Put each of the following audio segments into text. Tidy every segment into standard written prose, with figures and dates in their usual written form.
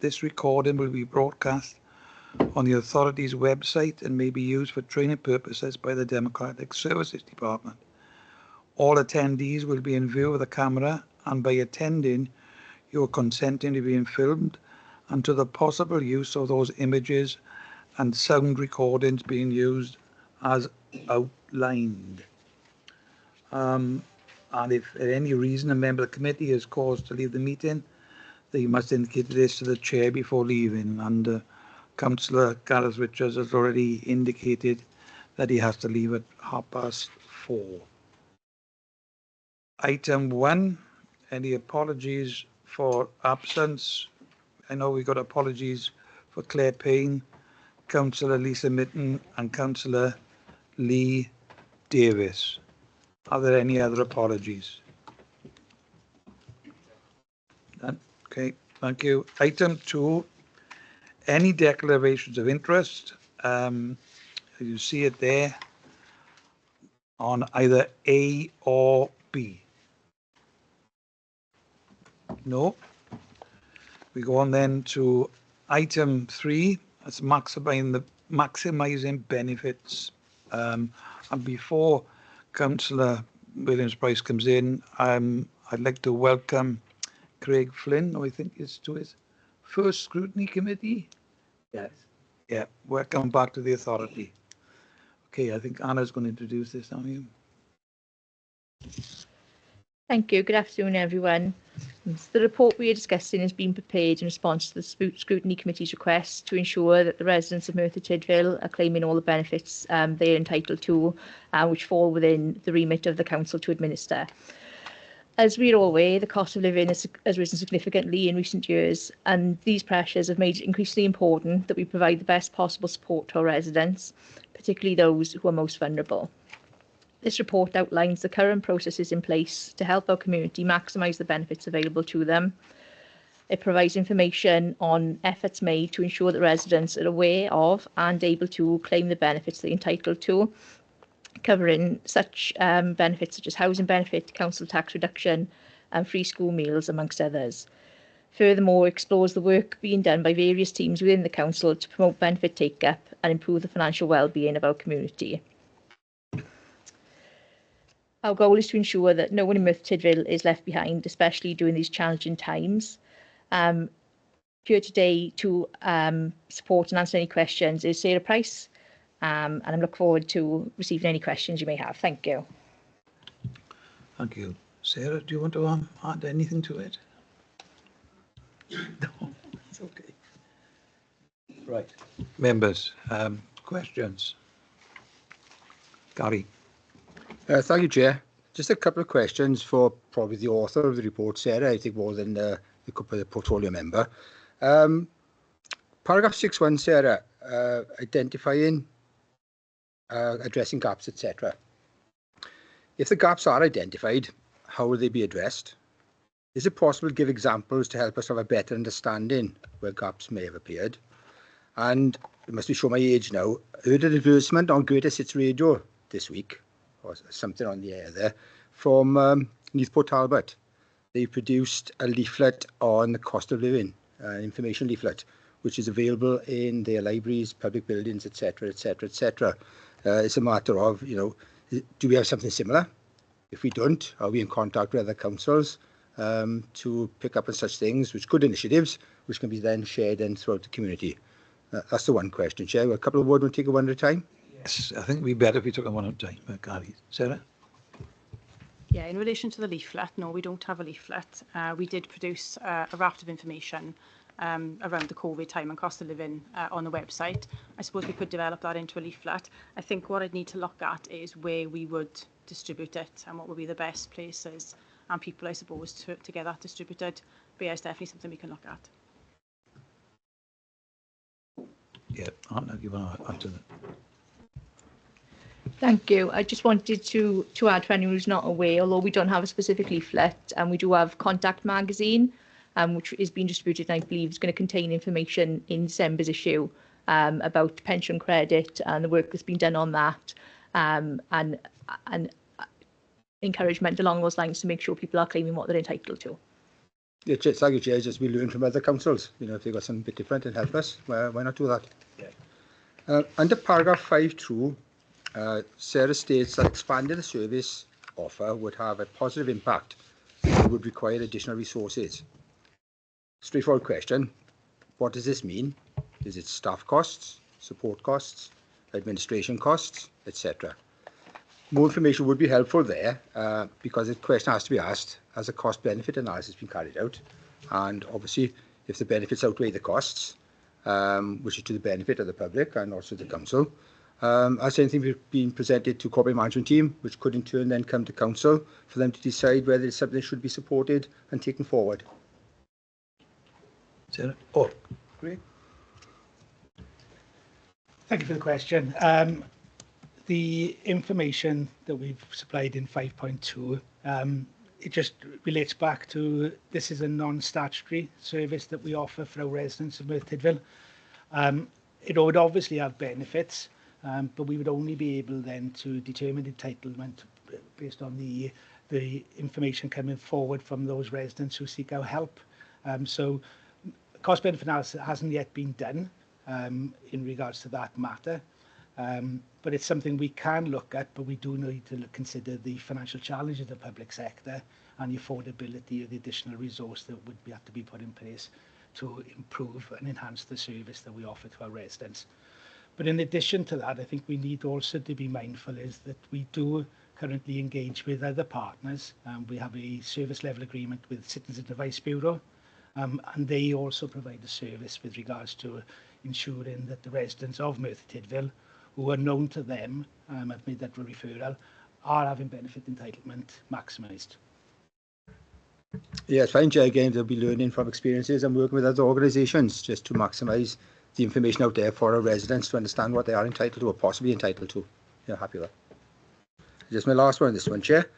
This recording will be broadcast on the authority's website and may be used for training purposes by the Democratic Services Department. All attendees will be in view of the camera, and by attending, you are consenting to being filmed and to the possible use of those images and sound recordings being used as outlined. And if at any reason a member of the committee is caused to leave the meeting, they must indicate this to the chair before leaving. And Councillor Gareth Richards has already indicated that he has to leave at 4:30. Item 1, any apologies for absence? I know we got apologies for Claire Payne, Councillor Lisa Mitten and Councillor Lee Davis. Are there any other apologies? None? Okay, thank you. Item 2, any declarations of interest. You see it there on either A or B. No. We go on then to item 3. That's maximising benefits. And before Councillor Williams-Price comes in, I'd like to welcome Craig Flynn, who I think is to his first scrutiny committee. Yes. Yeah, welcome back to the authority. Okay, I think Anna's going to introduce this, aren't you? Thank you. Good afternoon, everyone. The report we are discussing has been prepared in response to the Scrutiny Committee's request to ensure that the residents of Merthyr Tydfil are claiming all the benefits they are entitled to, which fall within the remit of the Council to administer. As we are all aware, the cost of living has risen significantly in recent years, and these pressures have made it increasingly important that we provide the best possible support to our residents, particularly those who are most vulnerable. This report outlines the current processes in place to help our community maximise the benefits available to them. It provides information on efforts made to ensure that residents are aware of and able to claim the benefits they're entitled to, covering such benefits such as housing benefit, council tax reduction and free school meals, amongst others. Furthermore, it explores the work being done by various teams within the council to promote benefit take-up and improve the financial well-being of our community. Our goal is to ensure that no one in Merthyr Tydfil is left behind, especially during these challenging times. Here today to support and answer any questions is Sarah Price, and I look forward to receiving any questions you may have. Thank you. Thank you. Sarah, do you want to add anything to it? No, it's okay. Right. Members, questions? Gary. Thank you, Chair. Just a couple of questions for probably the author of the report, Sarah, I think more than the portfolio member. Paragraph 6.1, Sarah, identifying, addressing gaps, etc. If the gaps are identified, how will they be addressed? Is it possible to give examples to help us have a better understanding where gaps may have appeared? And it must be show my age now. I heard an advertisement on Greater Sits Radio this week, or something on the air there, from Neathport Talbot. They produced a leaflet on the cost of living, an information leaflet, which is available in their libraries, public buildings, etc., etc., etc. It's a matter of, do we have something similar? If we don't, are we in contact with other councils to pick up on such things, which good initiatives, which can be then shared and throughout the community? That's the one question, Chair. A couple of words, we'll take it one at a time. Yes, I think it'd be better if we took them one at a time. Gary. Sarah? Yeah, in relation to the leaflet, no, we don't have a leaflet. We did produce a raft of information around the COVID time and cost of living on the website. I suppose we could develop that into a leaflet. I think what I'd need to look at is where we would distribute it and what would be the best places and people, I suppose, to get that distributed. But yeah, it's definitely something we can look at. Yeah, Anna, you want to add to that? Thank you. I just wanted to add for anyone who's not aware, although we don't have a specific leaflet, and we do have Contact magazine, which is being distributed, and I believe is going to contain information in December's issue about pension credit and the work that's been done on that, and encouragement along those lines to make sure people are claiming what they're entitled to. Yeah, thank you, Chair. Just we learn from other councils. You know, if they've got something a bit different and help us, why not do that? Yeah. Under paragraph 5.2, Sarah states that expanding the service offer would have a positive impact and would require additional resources. Straightforward question. What does this mean? Is it staff costs, support costs, administration costs, etc.? More information would be helpful there because the question has to be asked, has a cost-benefit analysis been carried out? And obviously, if the benefits outweigh the costs, which is to the benefit of the public and also the council, has anything been presented to corporate management team, which could in turn then come to council for them to decide whether it's something that should be supported and taken forward? Oh, great. Thank you for the question. The information that we've supplied in 5.2, it just relates back to this is a non-statutory service that we offer for our residents of Merthyr Tydfil. It would obviously have benefits, but we would only be able then to determine entitlement based on the information coming forward from those residents who seek our help. So cost-benefit analysis hasn't yet been done in regards to that matter. But it's something we can look at, but we do need to consider the financial challenges of the public sector and the affordability of the additional resource that would have to be put in place to improve and enhance the service that we offer to our residents. But in addition to that, I think we need also to be mindful is that we do currently engage with other partners. We have a service level agreement with Citizens Advice Bureau, and they also provide a service with regards to ensuring that the residents of Merthyr Tydfil who are known to them, have made that referral, are having benefit entitlement maximised. Yes, fine, Chair. Again, they'll be learning from experiences and working with other organisations just to maximise the information out there for our residents to understand what they are entitled to or possibly entitled to. Yeah, happy with that. Just my last one, this one, Chair.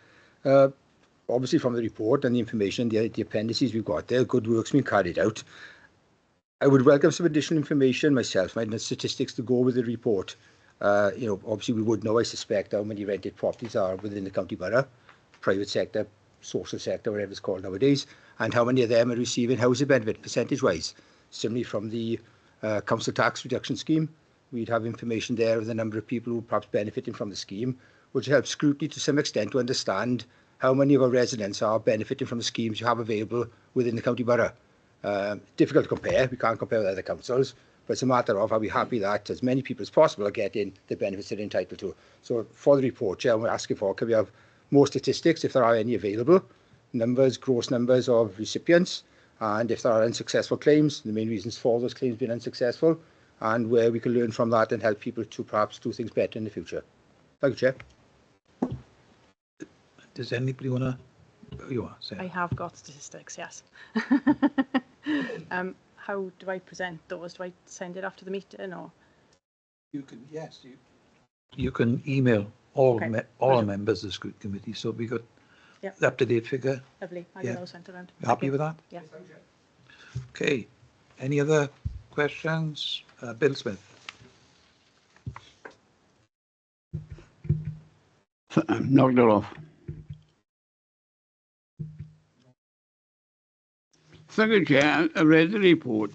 Obviously from the report and the information, the appendices we've got there, good work's been carried out. I would welcome some additional information myself, and statistics to go with the report. You know, obviously we would know, I suspect, how many rented properties are within the county borough, private sector, social sector, whatever it's called nowadays, and how many of them are receiving housing benefit percentage-wise. Similarly, from the council tax reduction scheme, we'd have information there of the number of people who are perhaps benefiting from the scheme, which helps Scrutiny to some extent to understand how many of our residents are benefiting from the schemes you have available within the county borough. Difficult to compare, we can't compare with other councils, but it's a matter of are we happy that as many people as possible are getting the benefits they're entitled to. So for the report, Chair, I'm asking for, can we have more statistics, if there are any available, numbers, gross numbers of recipients, and if there are unsuccessful claims, the main reasons for those claims being unsuccessful, and where we can learn from that and help people to perhaps do things better in the future. Thank you, Chair. Does anybody want to? You are, Sarah. I have got statistics, yes. How do I present those? Do I send it after the meeting or? You can, yes. You can email all Okay. all members of the Scrutiny Committee, so we got the up-to-date figure. Lovely. I'll get those sent around. You happy with that? Yeah. Okay. Any other questions? Bill Smith. Knocked it off. Thank you, Chair. I read the report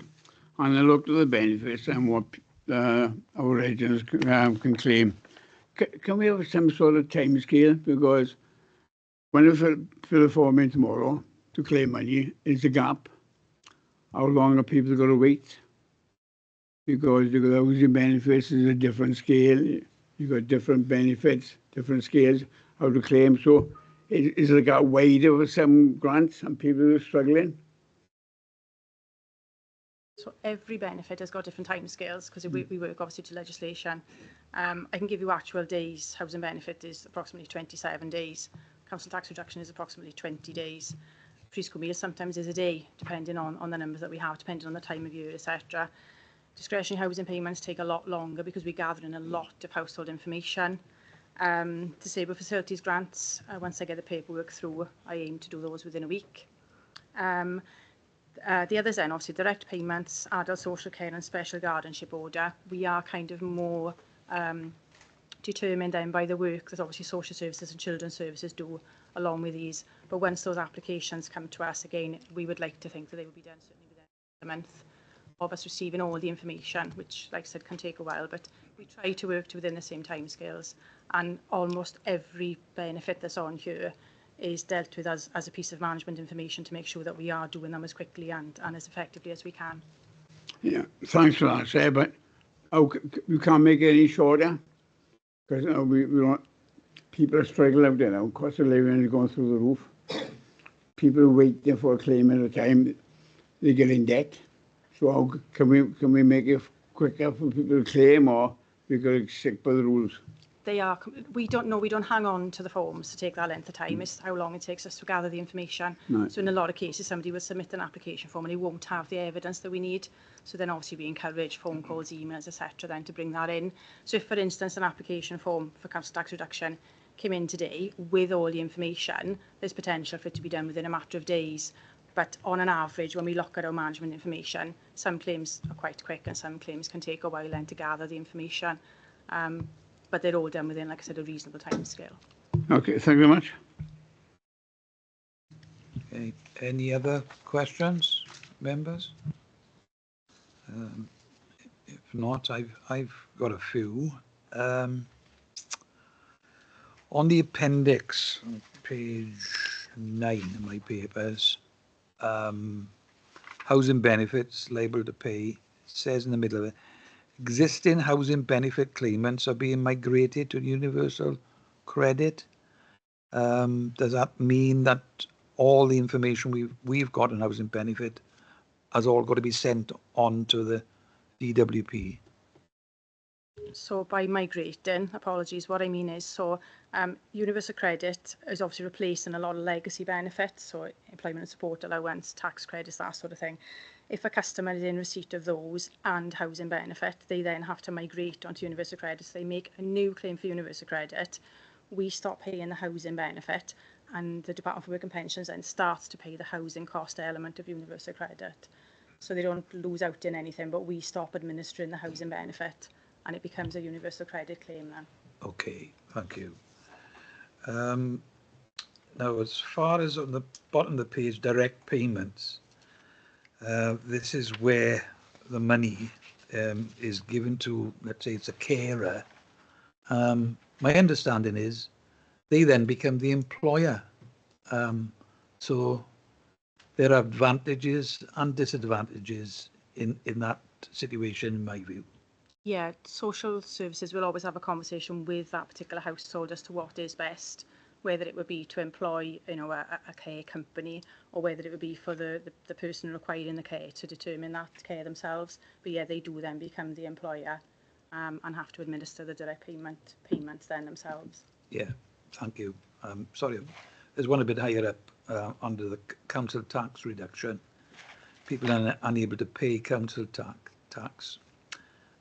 and I looked at the benefits and what our residents can claim. Can we have some sort of time scale? Because when I fill a form in tomorrow to claim money, is the gap. How long are people going to wait? Because the housing benefits is a different scale. You've got different benefits, different scales, how to claim. So is the gap wider with some grants and people who are struggling? So every benefit has got different timescales because we work obviously to legislation. I can give you actual days. Housing benefit is approximately 27 days. Council tax reduction is approximately 20 days. Preschool meals sometimes is a day, depending on the numbers that we have, depending on the time of year, etc. Discretionary housing payments take a lot longer because we gather in a lot of household information. Disabled facilities grants, once I get the paperwork through, I aim to do those within a week. The others then, obviously, direct payments, adult social care and special guardianship order. We are kind of more determined then by the work that obviously social services and children's services do along with these. But once those applications come to us, again, we would like to think that they would be done certainly within a month of us receiving all the information, which, like I said, can take a while, but we try to work to within the same timescales, and almost every benefit that's on here is dealt with as a piece of management information to make sure that we are doing them as quickly and as effectively as we can. Yeah, thanks for that, sir, but we can't make it any shorter, because we don't, people are struggling out there now. Cost of living is going through the roof. People are waiting for a claim at a time, they get in debt. So how can we make it quicker for people to claim, or we got to stick by the rules? We don't hang on to the forms to take that length of time. It's how long it takes us to gather the information. Right. So in a lot of cases, somebody will submit an application form and they won't have the evidence that we need. So then obviously we encourage phone calls, emails, etc. then to bring that in. So if, for instance, an application form for council tax reduction came in today with all the information, there's potential for it to be done within a matter of days. But on an average, when we look at our management information, some claims are quite quick and some claims can take a while then to gather the information. But they're all done within, like I said, a reasonable time scale. Okay, thank you very much. Okay. Any other questions, members? If not, I've got a few. On the appendix, on page 9 of my papers, housing benefits liable to pay, it says in the middle of it, existing housing benefit claimants are being migrated to universal credit. Does that mean that all the information we've got on housing benefit has all got to be sent on to the DWP? So by migrating, apologies, what I mean is, so universal credit is obviously replacing a lot of legacy benefits, so employment and support allowance, tax credits, that sort of thing. If a customer is in receipt of those and housing benefit, they then have to migrate onto universal credit. So they make a new claim for universal credit. We stop paying the housing benefit, and the Department for Work and Pensions then starts to pay the housing cost element of universal credit. So they don't lose out in anything, but we stop administering the housing benefit, and it becomes a universal credit claim then. Okay, thank you. Now, as far as on the bottom of the page, direct payments, this is where the money is given to, let's say it's a carer. My understanding is they then become the employer. So there are advantages and disadvantages in that situation, in my view. Yeah, social services will always have a conversation with that particular household as to what is best, whether it would be to employ, a care company, or whether it would be for the person requiring the care to determine that care themselves. But yeah, they do then become the employer and have to administer the direct payments then themselves. Yeah, thank you. Sorry, there's one a bit higher up under the council tax reduction. People are unable to pay council tax.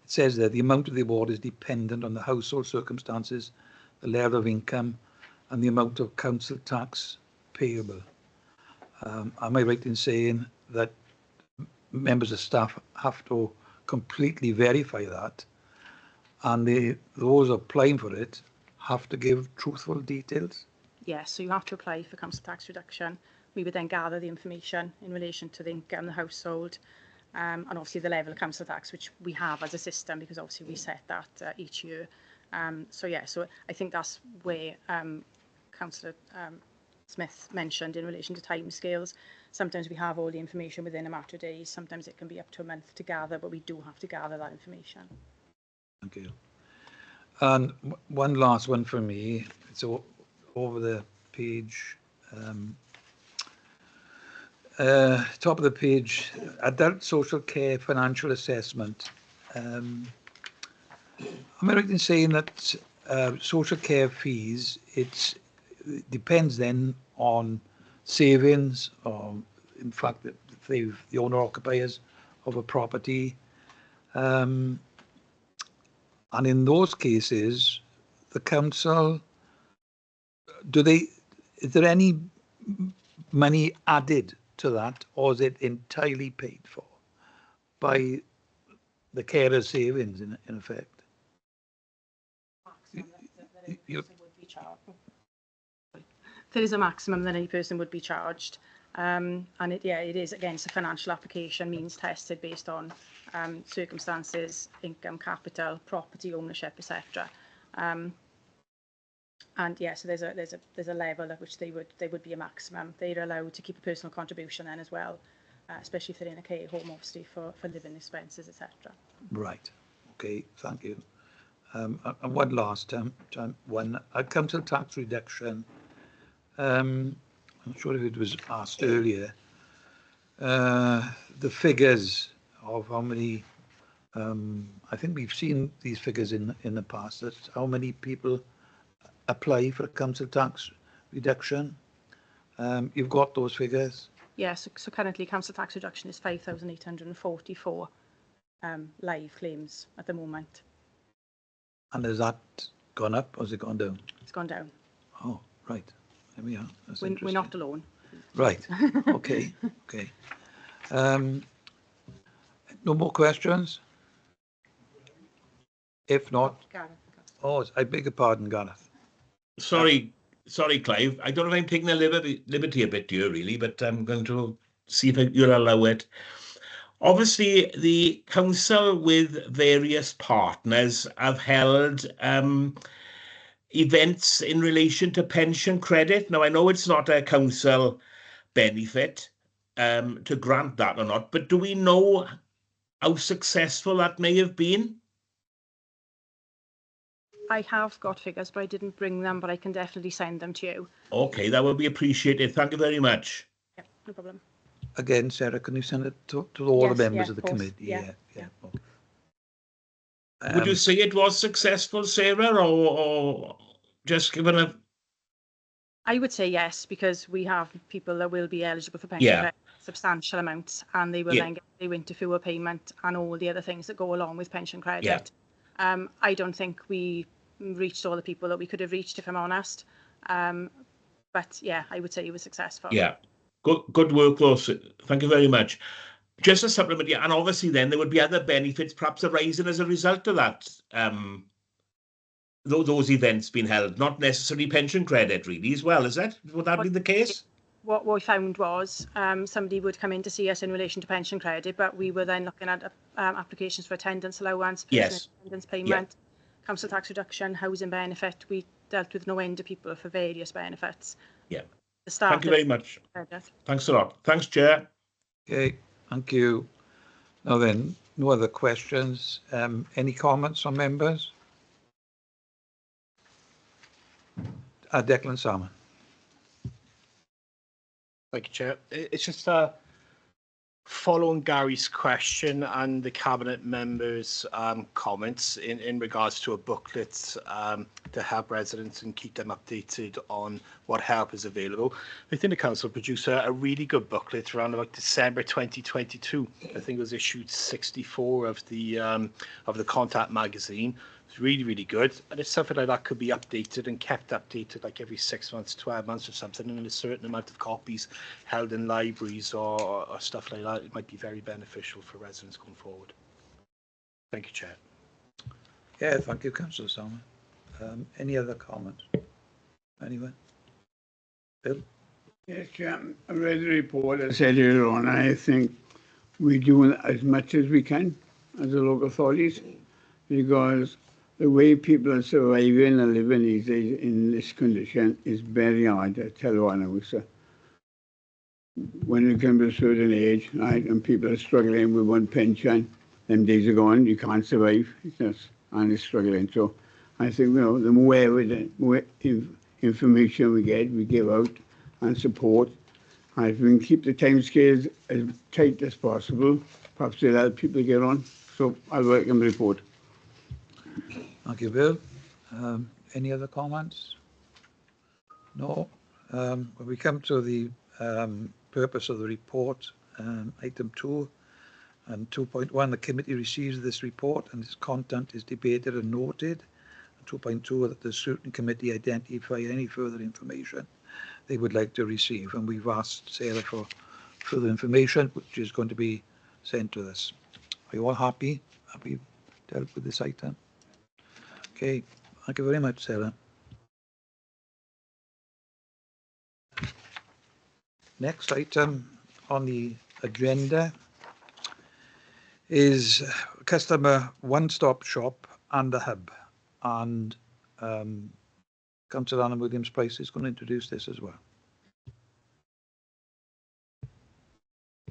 It says there the amount of the award is dependent on the household circumstances, the level of income, and the amount of council tax payable. Am I right in saying that members of staff have to completely verify that, and those applying for it have to give truthful details? Yes, so you have to apply for council tax reduction. We would then gather the information in relation to the income, the household, and obviously the level of council tax, which we have as a system, because obviously we set that each year. So I think that's where Councillor Smith mentioned in relation to timescales. Sometimes we have all the information within a matter of days, sometimes it can be up to a month to gather, but we do have to gather that information. Thank you. And one last one for me. It's over the page. Top of the page, adult social care financial assessment. Am I right in saying that social care fees, it depends then on savings, or in fact, the owner occupiers of a property, and in those cases, the council, is there any money added to that, or is it entirely paid for by the carer's savings in effect? You, There is a maximum that any person would be charged. And it is, again, it's a financial application, means tested based on circumstances, income, capital, property ownership, etc. And yeah, so there's a level at which they would be a maximum. They're allowed to keep a personal contribution then as well, especially if they're in a care home, obviously for living expenses, etc. right. Okay. Thank you. And one last one. Council tax reduction. I'm not sure if it was asked earlier. The figures of how many. I think we've seen these figures in the past. That's how many people apply for a council tax reduction. You've got those figures. Yes, so currently council tax reduction is 5,844 live claims at the moment. And has that gone up or has it gone down? It's gone down. Oh, right. There we are. That's We're not alone. right. Okay. Okay. No more questions? If not, oh, I beg your pardon, Gareth. Sorry, Clive. I don't know if I'm taking a liberty a bit here, really, but I'm going to see if you'll allow it. Obviously, the council with various partners have held events in relation to pension credit. Now, I know it's not a council benefit to grant that or not, but do we know how successful that may have been? I have got figures, but I didn't bring them, but I can definitely send them to you. Okay, that would be appreciated. Thank you very much. Yeah, no problem. Again, Sarah, can you send it to all Yes, the members yeah, of the of course. committee? Yeah. Okay. Would you say it was successful, Sarah, or just given a... I would say yes, because we have people that will be eligible for pension Yeah. credit, substantial amounts, and they will then get the winter fuel payment and all the other things that go along with pension credit. I don't think we reached all the people that we could have reached, if I'm honest. But yeah, I would say it was successful. Yeah, good work, though. Thank you very much. Just a supplement, yeah, and obviously then there would be other benefits perhaps arising as a result of that. Those events being held, not necessarily pension credit, really, as well, is that? Would that be the case? What we found was somebody would come in to see us in relation to pension credit, but we were then looking at applications for attendance allowance, personal attendance payment, council tax reduction, housing benefit. We dealt with no end of people for various benefits. Yeah. Thank you very much. Thanks a lot. Thanks, Chair. Okay, thank you. Now then, no other questions. Any comments from members? Declan Salmon. Thank you, Chair. It's just following Gary's question and the Cabinet members' comments in regards to a booklet to help residents and keep them updated on what help is available. I think the Council produced a really good booklet around about December 2022. I think it was issued 64 of the Contact magazine. It's really, really good. And if something like that could be updated and kept updated like every 6 months, 12 months or something, and a certain amount of copies held in libraries or stuff like that, it might be very beneficial for residents going forward. Thank you, Chair. Yeah, thank you, Councillor Salmon. Any other comments? Anyone? Bill? Yes, Chair. I read the report. I said earlier on, I think we do as much as we can as the local authorities, because the way people are surviving and living these days in this condition is very hard. I tell you what now, sir. When it comes to a certain age, right, and people are struggling with one pension, them days are gone, you can't survive, and it's struggling. So I think, the more information we get, we give out and support. And if we can keep the timescales as tight as possible, perhaps it'll help people get on. So I'll welcome the report. Thank you, Bill. Any other comments? No. When we come to the purpose of the report, item 2 and 2.1, the committee receives this report and its content is debated and noted. 2.2, that the Scrutiny Committee identify any further information they would like to receive, and we've asked Sarah for further information, which is going to be sent to us. Are you all happy? Have we dealt with this item? Okay, thank you very much, Sarah. Next item on the agenda is customer one-stop shop and the hub. And Councillor Anna Williams-Price is going to introduce this as well.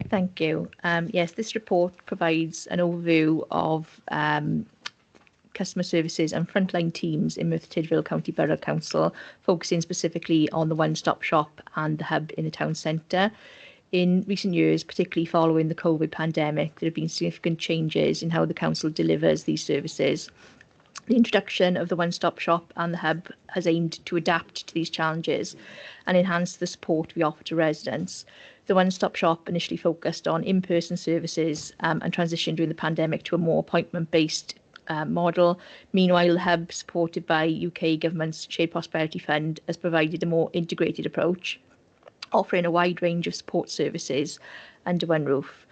Thank you. Yes, this report provides an overview of customer services and frontline teams in Merthyr Tydfil County Borough Council, focusing specifically on the one-stop shop and the hub in the town centre. In recent years, particularly following the COVID pandemic, there have been significant changes in how the council delivers these services. The introduction of the one-stop shop and the hub has aimed to adapt to these challenges and enhance the support we offer to residents. The one-stop shop initially focused on in-person services and transitioned during the pandemic to a more appointment-based model. Meanwhile, the hub, supported by UK government's Shared Prosperity Fund, has provided a more integrated approach, offering a wide range of support services under one roof.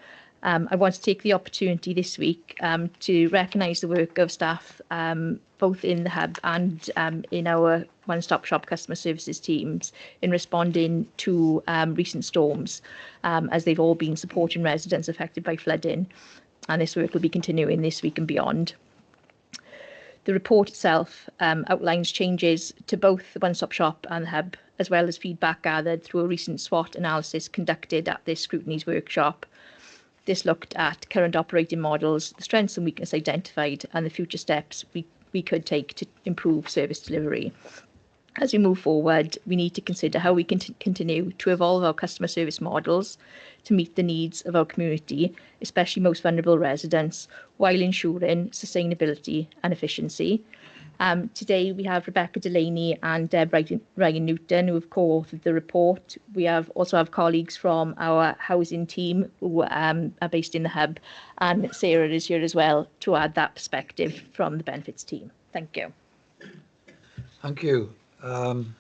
I want to take the opportunity this week to recognise the work of staff both in the hub and in our one-stop shop customer services teams in responding to recent storms, as they've all been supporting residents affected by flooding, and this work will be continuing this week and beyond. The report itself outlines changes to both the one-stop shop and the hub, as well as feedback gathered through a recent SWOT analysis conducted at this Scrutiny's workshop. This looked at current operating models, the strengths and weaknesses identified, and the future steps we could take to improve service delivery. As we move forward, we need to consider how we can continue to evolve our customer service models to meet the needs of our community, especially most vulnerable residents, while ensuring sustainability and efficiency. Today we have Rebecca Delaney and Deb Ryan Newton, who have co-authored the report. We also have colleagues from our housing team who are based in the hub, and Sarah is here as well to add that perspective from the benefits team. Thank you. Thank you. And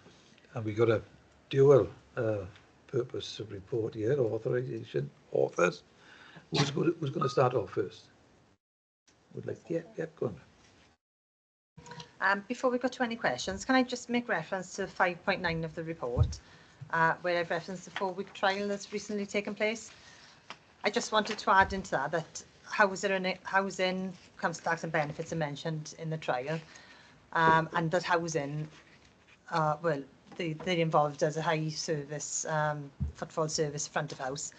we've got a dual purpose of report here, authorisation, authors. Who's going to start off first? Would like, yeah, go on. Before we go to any questions, can I just make reference to 5.9 of the report, where I've referenced the 4-week trial that's recently taken place. I just wanted to add into that housing, council tax and benefits are mentioned in the trial, and that housing, well, they're involved as a high service, footfall service front of house.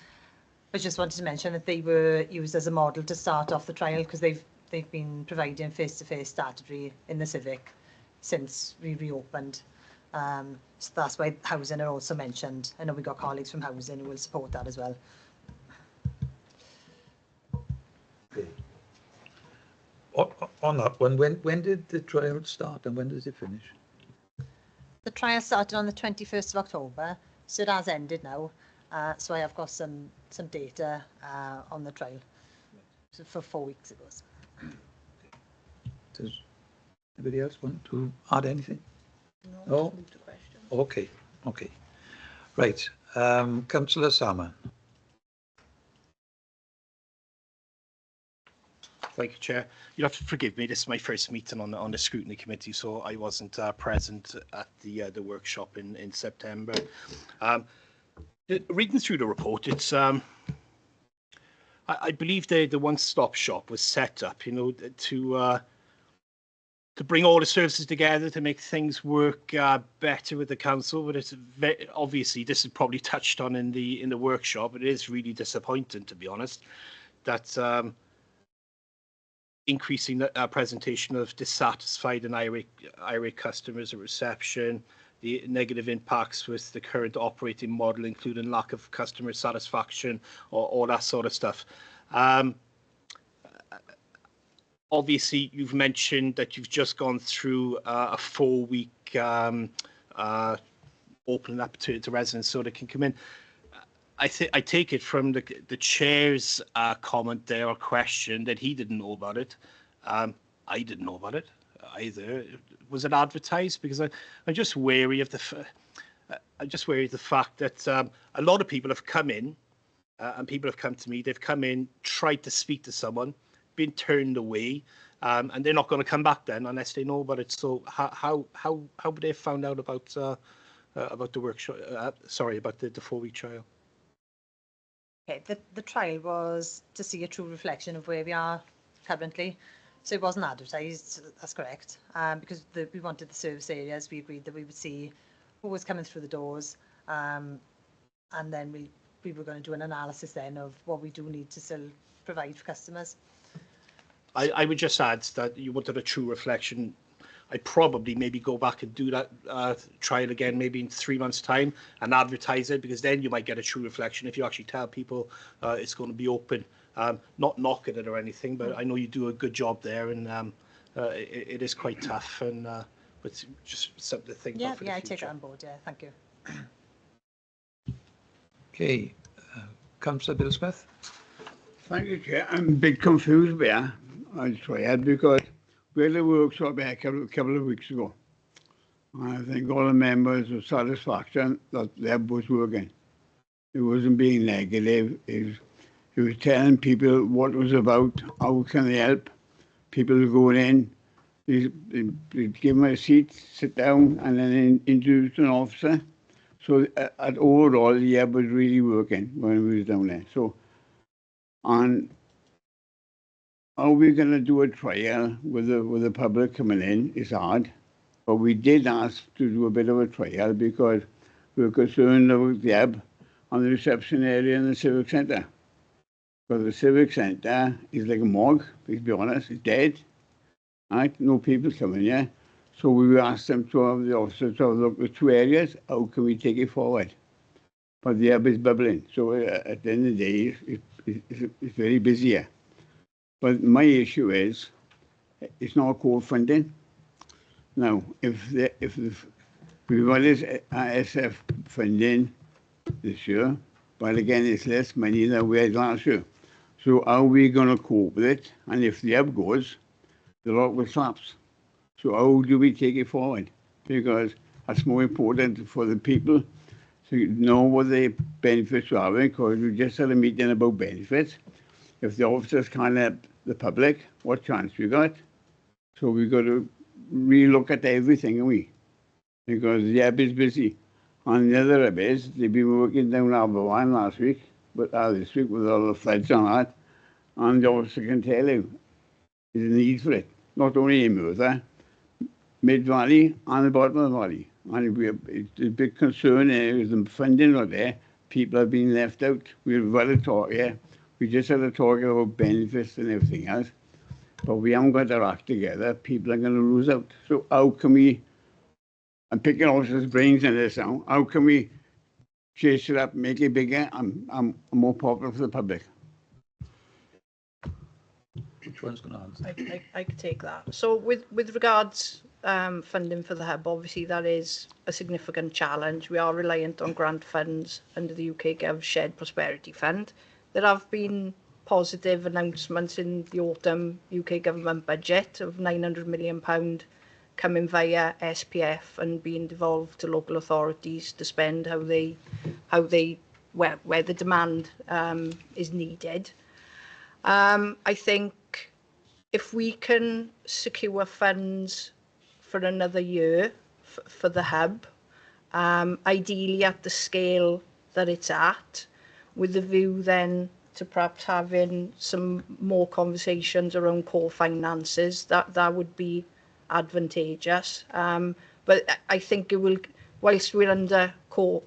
I just wanted to mention that they were used as a model to start off the trial, because they've been providing face-to-face statutory in the Civic since we reopened. So that's why housing are also mentioned. I know we've got colleagues from housing who will support that as well. Okay. On that one, when did the trial start and when does it finish? The trial started on the 21st of October, so it has ended now. So I have got some data on the trial. So for 4 weeks it was. Does anybody else want to add anything? No? Okay. Right. Councillor Salmon. Thank you, Chair. You have to forgive me. This is my first meeting on the Scrutiny Committee, so I wasn't present at the workshop in September. Reading through the report, it's I believe the one-stop shop was set up, to bring all the services together to make things work better with the council. But it's obviously, this is probably touched on in the workshop. It is really disappointing, to be honest, that increasing the presentation of dissatisfied and irate customers at reception, the negative impacts with the current operating model, including lack of customer satisfaction, or all that sort of stuff. Obviously, you've mentioned that you've just gone through a 4-week opening up to residents so they can come in. I take it from the chair's comment there, or question, that he didn't know about it. I didn't know about it either. Was it advertised? Because I'm just wary of the fact that a lot of people have come in, and people have come to me. They've come in, tried to speak to someone, been turned away, and they're not going to come back then unless they know about it. So how would they have found out about the workshop? Sorry, about the 4-week trial. Okay, the trial was to see a true reflection of where we are currently. So it wasn't advertised, that's correct. Because we wanted the service areas, we agreed that we would see who was coming through the doors. And then we were going to do an analysis then of what we do need to still provide for customers. I would just add that you wanted a true reflection. I'd probably maybe go back and do that trial again maybe in 3 months' time and advertise it, because then you might get a true reflection if you actually tell people it's going to be open. Not knocking it or anything, but I know you do a good job there, and it is quite tough, and but just something to think about for the future. I take it on board, thank you. Okay, Councillor Bill Smith. Thank you, Chair. I'm a bit confused there, I'll try it, because we had a workshop here a couple of weeks ago. I think all the members were satisfaction that the hub was working. It wasn't being negative. It was telling people what it was about, how can they help. People were going in, they give them a seat, sit down, and then introduce an officer. So at overall, the hub was really working when we was down there. So, and are we going to do a trial with the public coming in? It's hard. But we did ask to do a bit of a trial because we were concerned about the hub and the reception area in the Civic Centre. Because the Civic Centre is like a morgue, to be honest, it's dead. Right? No people coming here. So we asked them to have the officers to have a look at the two areas. How can we take it forward? But the hub is bubbling. So at the end of the day, it's very busy here. But my issue is, it's not core funding. Now, if we've got this SF funding this year, but again, it's less money than we had last year. So how are we going to cope with it? And if the hub goes, the lot will collapse. So how do we take it forward? Because that's more important for the people to know what the benefits are having, because we just had a meeting about benefits. If the officers can't help the public, what chance we got? So we've got to relook at everything, haven't we? Because the hub is busy. And the other hub is, they've been working down Aberwan last week, but this week with all the floods on that, and the officer can tell you there's a need for it. Not only in Merthyr, Mid-Valley and the bottom of the valley. And it's a big concern is the funding not there. People have been left out. We've had a talk here. We just had a talk about benefits and everything else. But we haven't got our act together. People are going to lose out. So how can we, I'm picking officers' brains in this now, how can we chase it up, make it bigger and more popular for the public? Which one's going to answer? I could take that. So with regards funding for the hub, obviously that is a significant challenge. We are reliant on grant funds under the UK Gov Shared Prosperity Fund. There have been positive announcements in the autumn UK government budget of £900 million coming via SPF and being devolved to local authorities to spend where the demand is needed. I think if we can secure funds for another year for the hub, ideally at the scale that it's at, with the view then to perhaps having some more conversations around core finances, that would be advantageous. But I think it will, whilst we're under core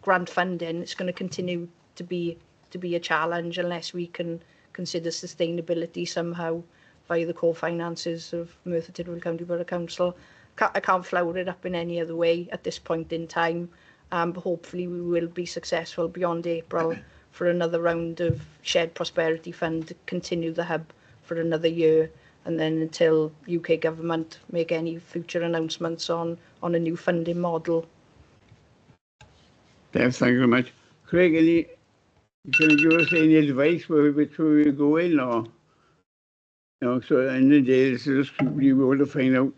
grant funding, it's going to continue to be a challenge unless we can consider sustainability somehow via the core finances of Merthyr Tydfil County Borough Council. I can't flower it up in any other way at this point in time, but hopefully we will be successful beyond April for another round of Shared Prosperity Fund to continue the hub for another year, and then until UK government make any future announcements on a new funding model. Thank you very much. Craig, can you give us any advice which way we go in, or so at the end of the day, this is we want to find out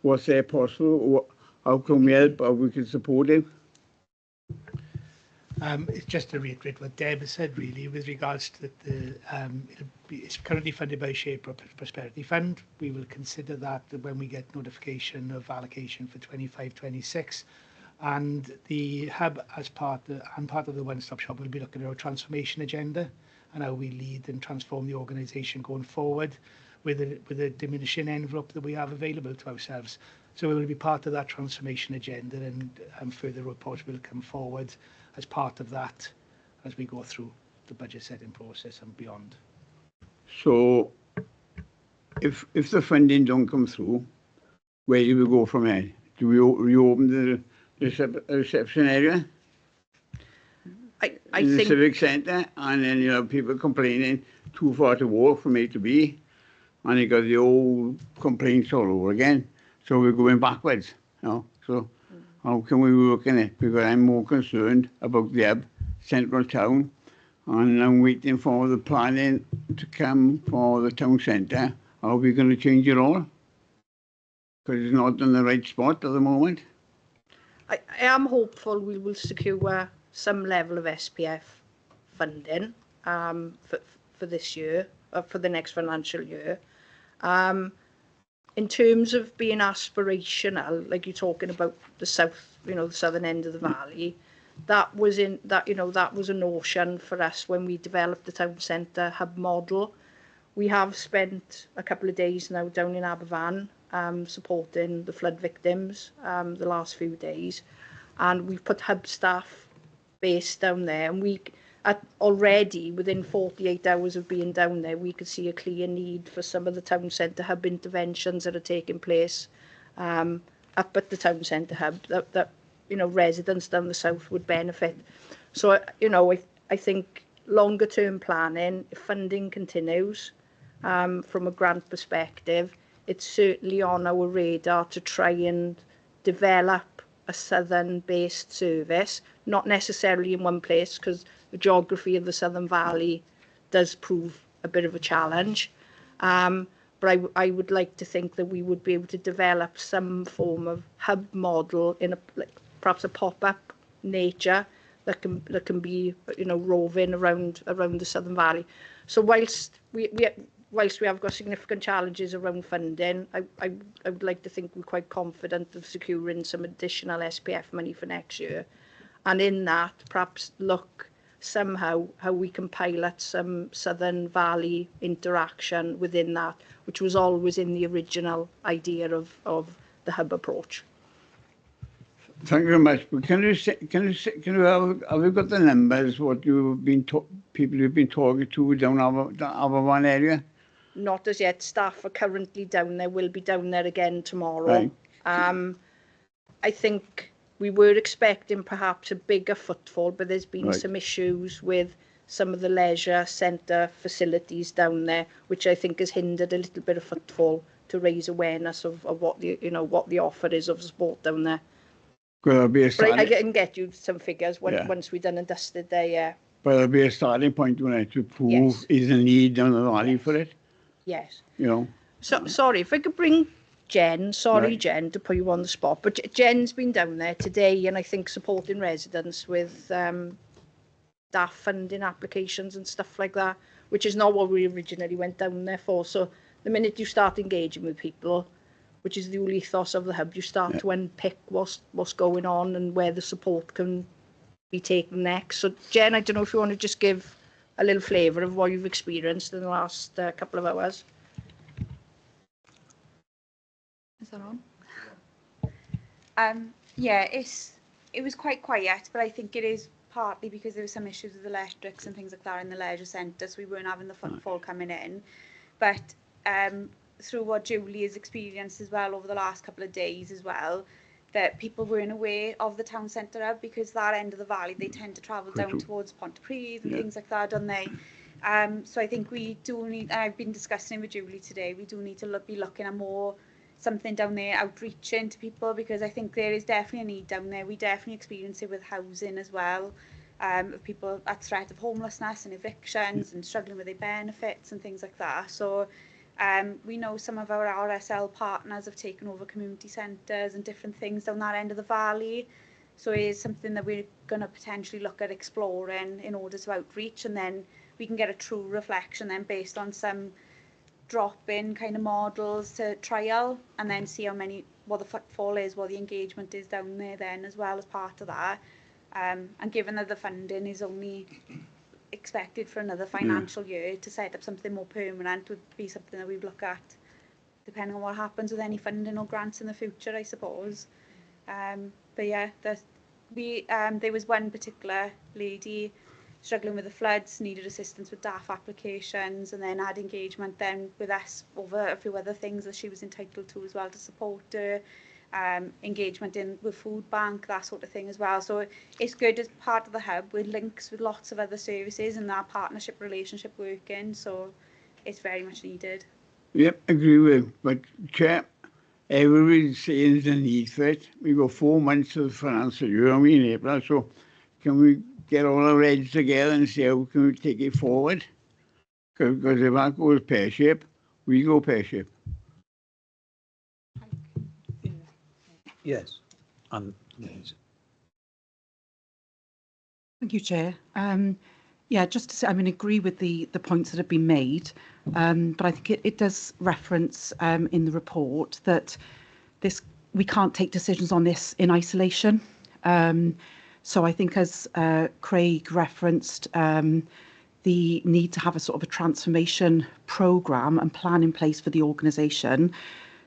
what's there possible, how can we help, how we can support it. It's just to reiterate what Deb has said, really, with regards to it's currently funded by Shared Prosperity Fund. We will consider that when we get notification of allocation for 25-26. And the hub, as part of the one-stop shop, will be looking at our transformation agenda and how we lead and transform the organisation going forward with a diminishing envelope that we have available to ourselves. So we will be part of that transformation agenda, and further reports will come forward as part of that as we go through the budget setting process and beyond. So if the funding don't come through, where do we go from here? Do we reopen the reception area I in the think civic centre, and then you have people complaining too far to walk from A to B, and you got the old complaints all over again. So we're going backwards, you know. So how can we work in it? Because I'm more concerned about the hub, central town, and I'm waiting for the planning to come for the town centre. How are we going to change it all? Because it's not in the right spot at the moment. I am hopeful we will secure some level of SPF funding for this year, for the next financial year. In terms of being aspirational, like you're talking about the south, the southern end of the valley, that was a notion for us when we developed the town centre hub model. We have spent a couple of days now down in Aberfan supporting the flood victims the last few days, and we've put hub staff based down there, and already within 48 hours of being down there, we could see a clear need for some of the town centre hub interventions that are taking place up at the town centre hub that residents down the south would benefit. So I think longer term planning, if funding continues from a grant perspective, it's certainly on our radar to try and develop a southern based service, not necessarily in one place, because the geography of the Southern Valley does prove a bit of a challenge. But I would like to think that we would be able to develop some form of hub model in perhaps a pop-up nature that can be roving around the Southern Valley. So whilst we have got significant challenges around funding, I would like to think we're quite confident of securing some additional SPF money for next year, and in that perhaps look somehow how we can pilot some Southern Valley interaction within that, which was always in the original idea of the hub approach. Thank you very much. But have we got the numbers? What you've been people you've been talking to down our one area? Not as yet. Staff are currently down there. Will be down there again tomorrow. Right. I think we were expecting perhaps a bigger footfall, but there's been some issues with some of the leisure centre facilities down there, which I think has hindered a little bit of footfall to raise awareness of what the offer is of support down there. But I can get you some figures once we're done and dusted there, yeah. But there'll be a starting point to prove is a need down the valley for it. Yes. So sorry, if I could bring Jen, Jen, to put you on the spot, but Jen's been down there today and I think supporting residents with staff funding applications and stuff like that, which is not what we originally went down there for. So the minute you start engaging with people, which is the whole ethos of the hub, you start to unpick what's going on and where the support can be taken next. So Jen, I don't know if you want to just give a little flavour of what you've experienced in the last couple of hours. Is that on? Yeah, it was quite quiet, but I think it is partly because there were some issues with electrics and things like that in the leisure centre, so we weren't having the footfall coming in. But through what Julie has experienced as well over the last couple of days as well, that people weren't aware of the town centre hub, because that end of the valley, they tend to travel down towards Pontypridd and things like that, don't they? So I think we do need, and I've been discussing with Julie today, we do need to be looking at more something down there, outreaching to people, because I think there is definitely a need down there. We definitely experience it with housing as well, of people at threat of homelessness and evictions and struggling with their benefits and things like that. So we know some of our RSL partners have taken over community centres and different things down that end of the valley. So it is something that we're going to potentially look at exploring in order to outreach, and then we can get a true reflection then based on some drop-in kind of models to trial, and then see how many what the footfall is, what the engagement is down there then as well as part of that. And given that the funding is only expected for another financial year, to set up something more permanent would be something that we'd look at, depending on what happens with any funding or grants in the future, I suppose. But yeah, there was one particular lady struggling with the floods, needed assistance with DAF applications, and then had engagement then with us over a few other things that she was entitled to as well to support her. Engagement with food bank, that sort of thing as well. So it's good as part of the hub with links with lots of other services and that partnership relationship working. So it's very much needed. Yep, agree with. But Chair, everybody's saying there's a need for it. We've got 4 months of the financial year, and we're in April, so can we get all our heads together and see how can we take it forward? Because if that goes pear-shaped, we go pear-shaped. Yes. And yes. Thank you, Chair. Yeah, just to say, I mean, agree with the points that have been made, but I think it does reference in the report that we can't take decisions on this in isolation. So I think, as Craig referenced, the need to have a sort of a transformation programme and plan in place for the organisation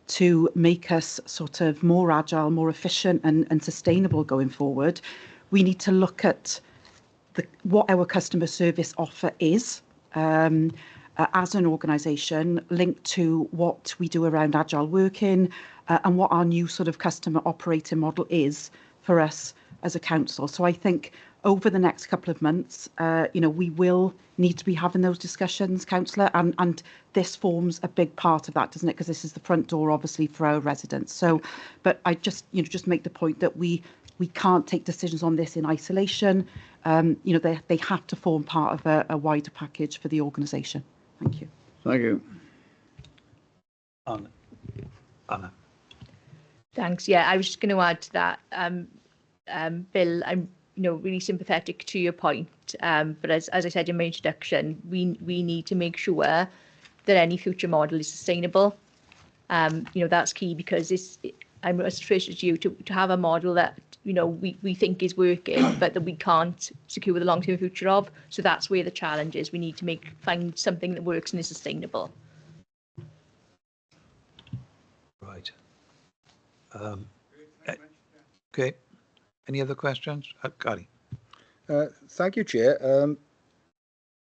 to make us sort of more agile, more efficient and sustainable going forward. We need to look at what our customer service offer is as an organisation, linked to what we do around agile working and what our new sort of customer operating model is for us as a council. So I think over the next couple of months, we will need to be having those discussions, Councillor, and this forms a big part of that, doesn't it? Because this is the front door, obviously, for our residents. So, but I just make the point that we can't take decisions on this in isolation. They have to form part of a wider package for the organisation. Thank you. Thank you. Anna. Thanks. Yeah, I was just going to add to that, Bill. I'm really sympathetic to your point, but as I said in my introduction, we need to make sure that any future model is sustainable. That's key, because I'm as frustrated as you to have a model that we think is working, but that we can't secure the long-term future of. So that's where the challenge is. We need to find something that works and is sustainable. Right. Okay. Any other questions? Gary. Thank you, Chair.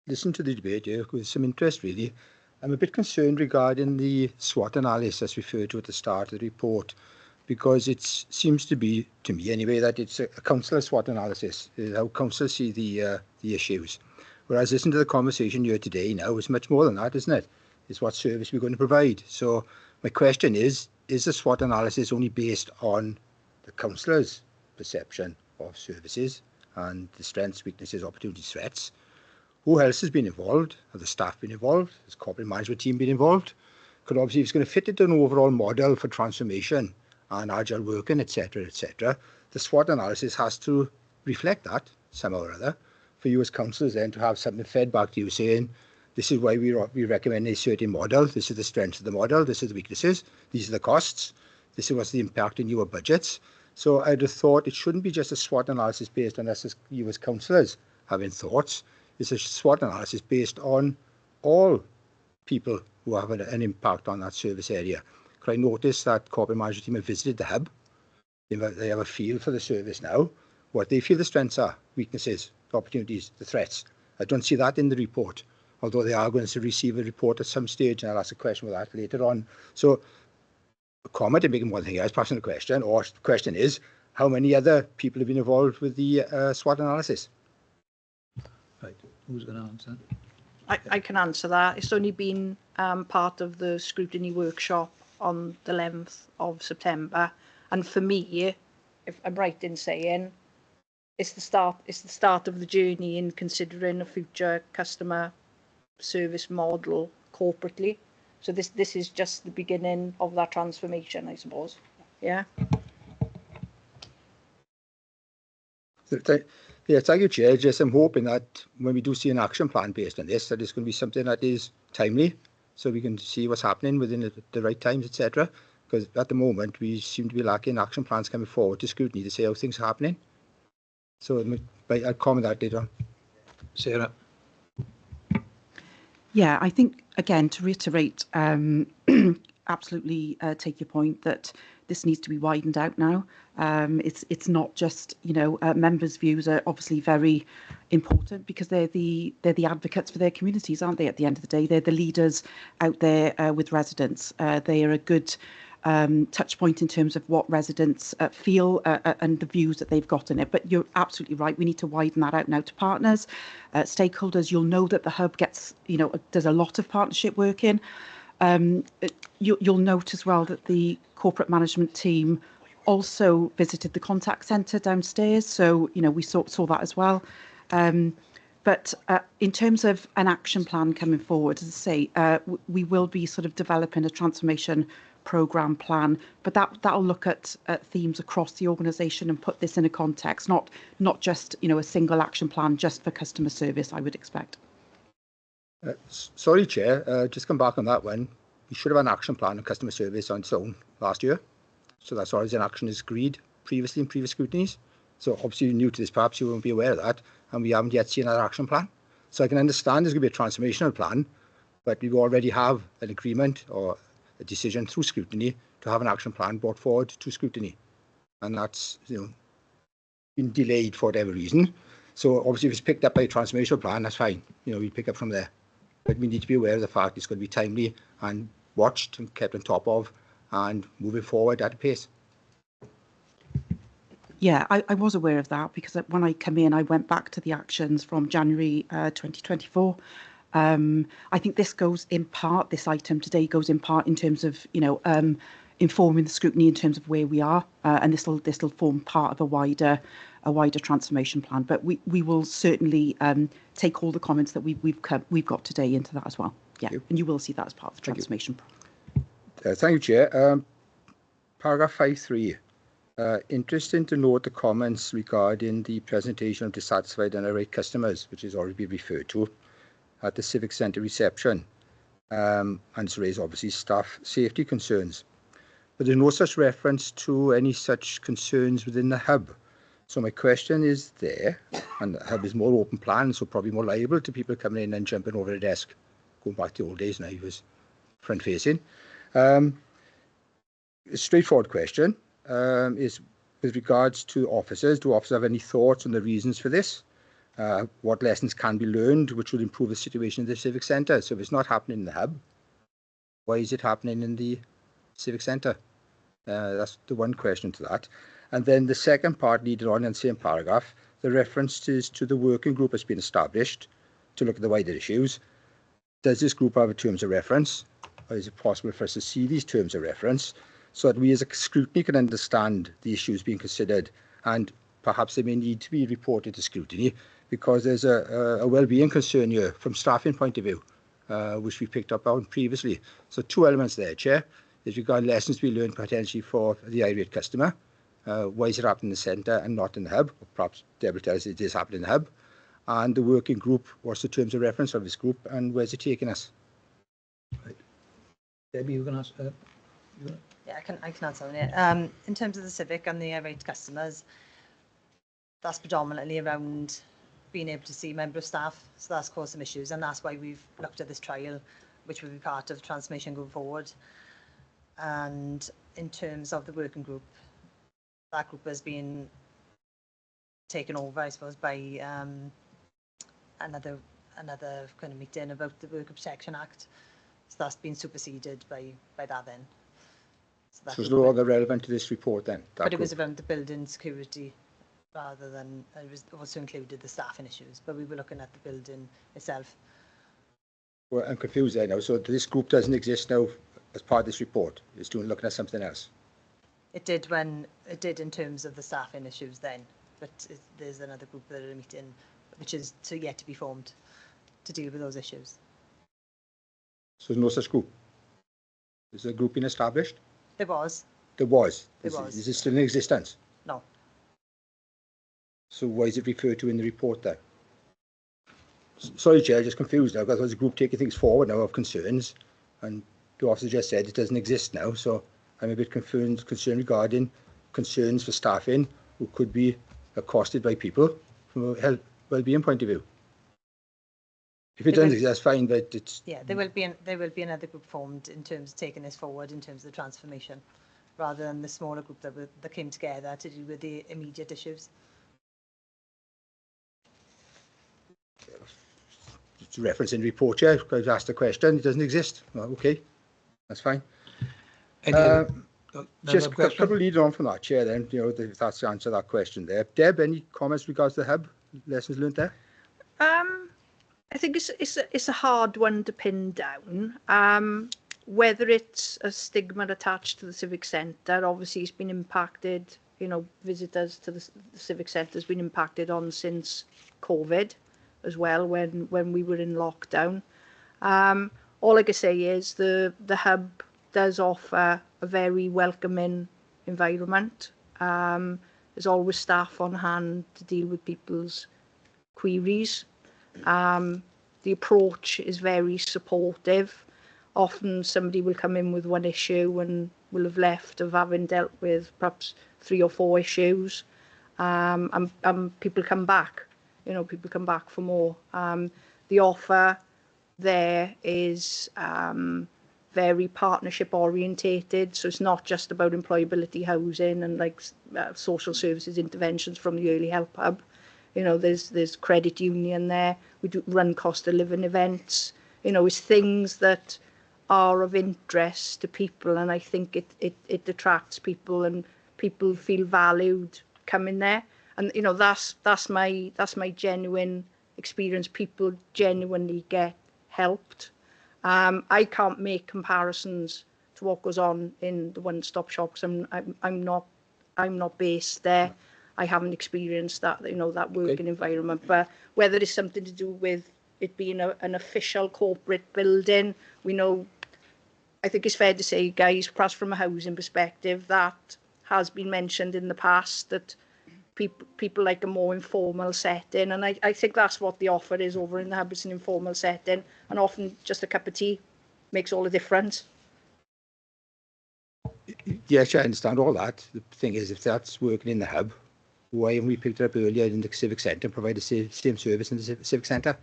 Listen to the debate here with some interest, really. I'm a bit concerned regarding the SWOT analysis referred to at the start of the report, because it seems to be, to me anyway, that it's a councillor SWOT analysis, how councillors see the issues. Whereas listening to the conversation here today now, it's much more than that, isn't it? It's what service we're going to provide. So my question is the SWOT analysis only based on the councillors' perception of services and the strengths, weaknesses, opportunities, threats? Who else has been involved? Have the staff been involved? Has the corporate management team been involved? Because obviously, if it's going to fit into an overall model for transformation and agile working, etc., the SWOT analysis has to reflect that somehow or other. For you as councillors then to have something fed back to you saying, this is why we recommend a certain model, this is the strengths of the model, this is the weaknesses, these are the costs, this is what's the impact in your budgets. So I'd have thought it shouldn't be just a SWOT analysis based on us as you as councillors having thoughts. It's a SWOT analysis based on all people who have an impact on that service area. Could I notice that corporate management team have visited the hub? They have a feel for the service now, what they feel the strengths are, weaknesses, the opportunities, the threats. I don't see that in the report, although they are going to receive a report at some stage, and I'll ask a question with that later on. So a comment and making one thing else, passing a question, or the question is, how many other people have been involved with the SWOT analysis? Right, who's going to answer? I can answer that. It's only been part of the scrutiny workshop on the 11th of September, and for me, if I'm right in saying, it's the start of the journey in considering a future customer service model corporately. So this is just the beginning of that transformation, I suppose. Yeah. Yeah, thank you, Chair. Just I'm hoping that when we do see an action plan based on this, that it's going to be something that is timely, so we can see what's happening within the right times, etc. Because at the moment, we seem to be lacking action plans coming forward to scrutiny to see how things are happening. So I'll comment that later on. Sarah. Yeah, I think, again, to reiterate, absolutely take your point that this needs to be widened out now. It's not just, members' views are obviously very important because they're the advocates for their communities, aren't they? At the end of the day, they're the leaders out there with residents. They are a good touch point in terms of what residents feel and the views that they've got in it. But you're absolutely right. We need to widen that out now to partners, stakeholders. You'll know that the hub gets, there's a lot of partnership work in. You'll note as well that the corporate management team also visited the contact centre downstairs. So, we saw that as well. But in terms of an action plan coming forward, as I say, we will be sort of developing a transformation programme plan, but that'll look at themes across the organisation and put this in a context, not just, a single action plan just for customer service, I would expect. Sorry, Chair, just come back on that one. We should have an action plan on customer service on its own last year. So that's already an action is agreed previously in previous scrutinies. So obviously you're new to this, perhaps you won't be aware of that, and we haven't yet seen that action plan. So I can understand there's going to be a transformational plan, but we already have an agreement or a decision through scrutiny to have an action plan brought forward to scrutiny. And that's, been delayed for whatever reason. So obviously if it's picked up by a transformational plan, that's fine. We pick up from there. But we need to be aware of the fact it's going to be timely and watched and kept on top of and moving forward at a pace. Yeah, I was aware of that because when I come in, I went back to the actions from January 2024. I think this goes in part, this item today goes in part in terms of, informing the scrutiny in terms of where we are, and this will form part of a wider transformation plan. But we will certainly take all the comments that we've got today into that as well. Yeah, and you will see that as part of the transformation plan. Thank you, Chair. Paragraph 5.3. Interesting to note the comments regarding the presentation of dissatisfied and irate customers, which has already been referred to at the Civic Centre reception, and it's raised obviously staff safety concerns. But there's no such reference to any such concerns within the hub. So my question is there, and the hub is more open plan, so probably more liable to people coming in and jumping over the desk, going back to the old days now, he was front facing. A straightforward question is with regards to officers. Do officers have any thoughts on the reasons for this? What lessons can be learned which would improve the situation in the Civic Centre? So if it's not happening in the hub, why is it happening in the Civic Centre? That's the one question to that. And then the second part, leading on in the same paragraph, the reference is to the working group that's been established to look at the wider issues. Does this group have a terms of reference? Or is it possible for us to see these terms of reference so that we as a scrutiny can understand the issues being considered, and perhaps they may need to be reported to scrutiny because there's a well-being concern here from staffing point of view, which we picked up on previously. So two elements there, Chair. Is regarding lessons to be learned potentially for the irate customer. Why is it happening in the centre and not in the hub? Or perhaps Deborah tells us it is happening in the hub. And the working group, what's the terms of reference of this group and where's it taking us? Right. Debbie, you can ask. Yeah, I can answer on it. In terms of the Civic and the irate customers, that's predominantly around being able to see member of staff. So that's caused some issues, and that's why we've looked at this trial, which will be part of the transformation going forward. And in terms of the working group, that group has been taken over, I suppose, by another kind of meeting about the Worker Protection Act. So that's been superseded by that then. So it's no longer relevant to this report then? But it was around the building security rather than, it was also included the staffing issues, but we were looking at the building itself. Well, I'm confused there now. So this group doesn't exist now as part of this report? It's looking at something else? It did in terms of the staffing issues then, but there's another group that are meeting, which is yet to be formed to deal with those issues. So there's no such group? Is a group been established? There was. There was? Is it still in existence? No. So why is it referred to in the report then? Sorry, Chair, just confused now because there's a group taking things forward now of concerns, and the officer just said it doesn't exist now, so I'm a bit concerned regarding concerns for staffing who could be accosted by people from a health well-being point of view. If it doesn't exist, that's fine, but it's... Yeah, there will be another group formed in terms of taking this forward in terms of the transformation, rather than the smaller group that came together to deal with the immediate issues. It's a reference in the report, yeah. I've asked a question, it doesn't exist. Well, okay, that's fine. Just a couple lead on from that, Chair, then, you know, if that's the answer to that question there. Deb, any comments regards to the hub, lessons learned there? I think it's a hard one to pin down. Whether it's a stigma attached to the Civic Centre, obviously it's been impacted, you know, visitors to the Civic Centre has been impacted on since COVID as well, when we were in lockdown. All I can say is the hub does offer a very welcoming environment. There's always staff on hand to deal with people's queries. The approach is very supportive. Often somebody will come in with one issue and will have left of having dealt with perhaps 3 or 4 issues, and people come back. You know, people come back for more. The offer there is very partnership orientated, so it's not just about employability housing and like social services interventions from the Early Help Hub. You know, there's credit union there. We do run cost of living events. You know, it's things that are of interest to people, and I think it attracts people, and people feel valued coming there. And you know, that's my genuine experience. People genuinely get helped. I can't make comparisons to what goes on in the one-stop shops. I'm not based there. I haven't experienced that, you know, that working environment. But whether it's something to do with it being an official corporate building, we know, I think it's fair to say, guys, perhaps from a housing perspective, that has been mentioned in the past, that people like a more informal setting. And I think that's what the offer is over in the hub. It's an informal setting, and often just a cup of tea makes all the difference. Yes, I understand all that. The thing is, if that's working in the hub, why haven't we picked it up earlier in the Civic Centre and provide the same service in the Civic Centre?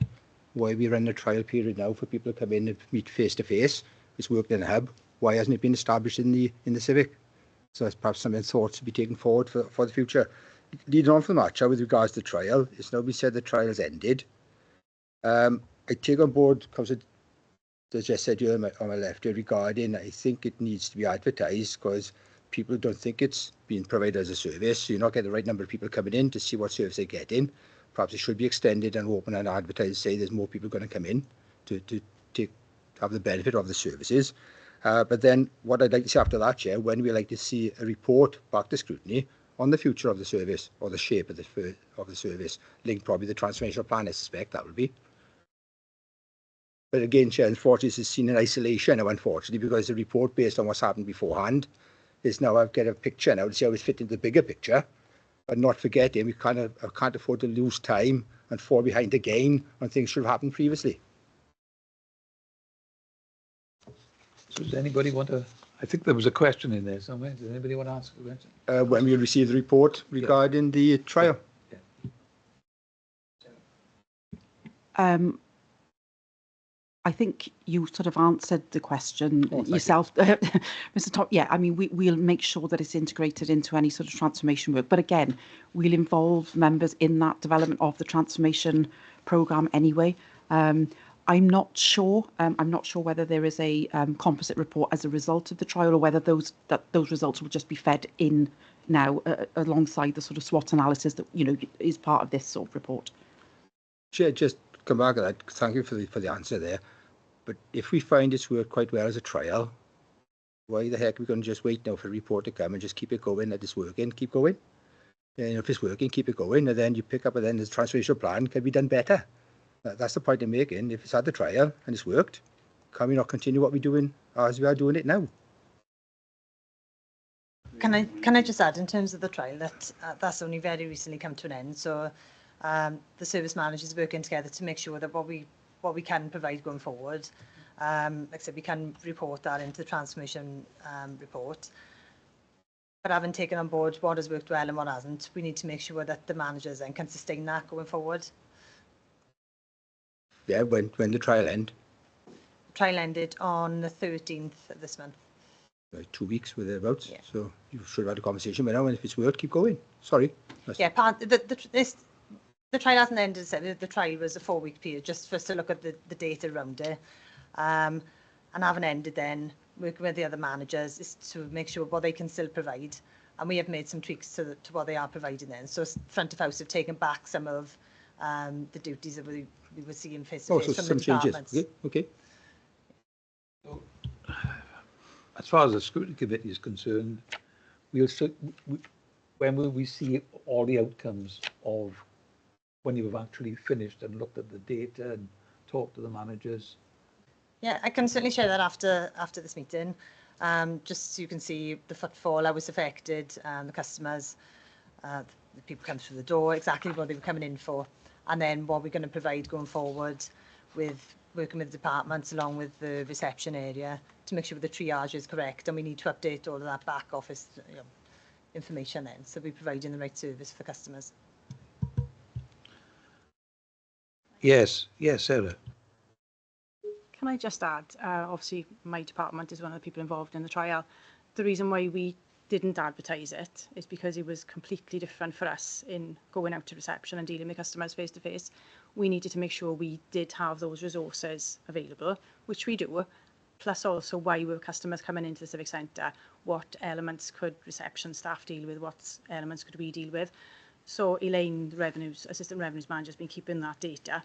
Why are we running a trial period now for people to come in and meet face to face? It's worked in the hub. Why hasn't it been established in the Civic? So that's perhaps some thoughts to be taken forward for the future. Leading on from that, with regards to the trial, it's now been said the trial has ended. I take on board, as I just said here on my left here, regarding, I think it needs to be advertised, because people don't think it's being provided as a service. So you're not getting the right number of people coming in to see what service they're getting. Perhaps it should be extended and open and advertised, say there's more people going to come in to have the benefit of the services. But then what I'd like to see after that, when we like to see a report back to Scrutiny on the future of the service, or the shape of the service, linked probably the transformational plan, I suspect that will be. But again, Chair, unfortunately, this is seen in isolation now, unfortunately, because the report, based on what's happened beforehand, is now I've got a picture now to see how it's fit into the bigger picture, but not forgetting we can't afford to lose time and fall behind again on things should have happened previously. So does anybody want to... I think there was a question in there somewhere. Does anybody want to ask a question? When we receive the report regarding the trial. I think you sort of answered the question yourself, Mr. Top. Yeah, I mean, we'll make sure that it's integrated into any sort of transformation work. But again, we'll involve members in that development of the transformation programme anyway. I'm not sure. I'm not sure whether there is a composite report as a result of the trial, or whether those results will just be fed in now alongside the sort of SWOT analysis that, you know, is part of this sort of report. Chair, just come back to that. Thank you for the answer there. But if we find it's worked quite well as a trial, why the heck are we going to just wait now for a report to come and just keep it going? That it's working, keep going. And if it's working, keep it going, and then you pick up, and then the transformation plan can be done better. That's the point I'm making. If it's had the trial and it's worked, can we not continue what we're doing as we are doing it now? Can I just add, in terms of the trial, that that's only very recently come to an end. So the service managers are working together to make sure that what we can provide going forward Like I said, we can report that into the transformation report. But having taken on board what has worked well and what hasn't, we need to make sure that the managers then can sustain that going forward. Yeah, when the trial end? Trial ended on the 13th of this month. Like 2 weeks with thereabouts. Yeah. So you should have had a conversation by now, and if it's worked, keep going. Sorry. Yeah, the trial hasn't ended. The trial was a 4-week period just for us to look at the data around it. And haven't ended then, working with the other managers is to make sure what they can still provide. And we have made some tweaks to what they are providing then. So front of house have taken back some of the duties that we were seeing face to face from the departments. Changes. Okay. As far as the scrutiny committee is concerned, when will we see all the outcomes of when you've actually finished and looked at the data and talked to the managers? Yeah, I can certainly share that after this meeting, just so you can see the footfall, how it's affected, the customers, the people come through the door, exactly what they were coming in for, and then what we're going to provide going forward with working with departments along with the reception area to make sure the triage is correct, and we need to update all of that back office information then, so we're providing the right service for customers. Yes, Sarah. Can I just add, obviously my department is one of the people involved in the trial. The reason why we didn't advertise it is because it was completely different for us in going out to reception and dealing with customers face to face. We needed to make sure we did have those resources available, which we do, plus also why were customers coming into the Civic Centre, what elements could reception staff deal with, what elements could we deal with. So Elaine, Assistant Revenues Manager, has been keeping that data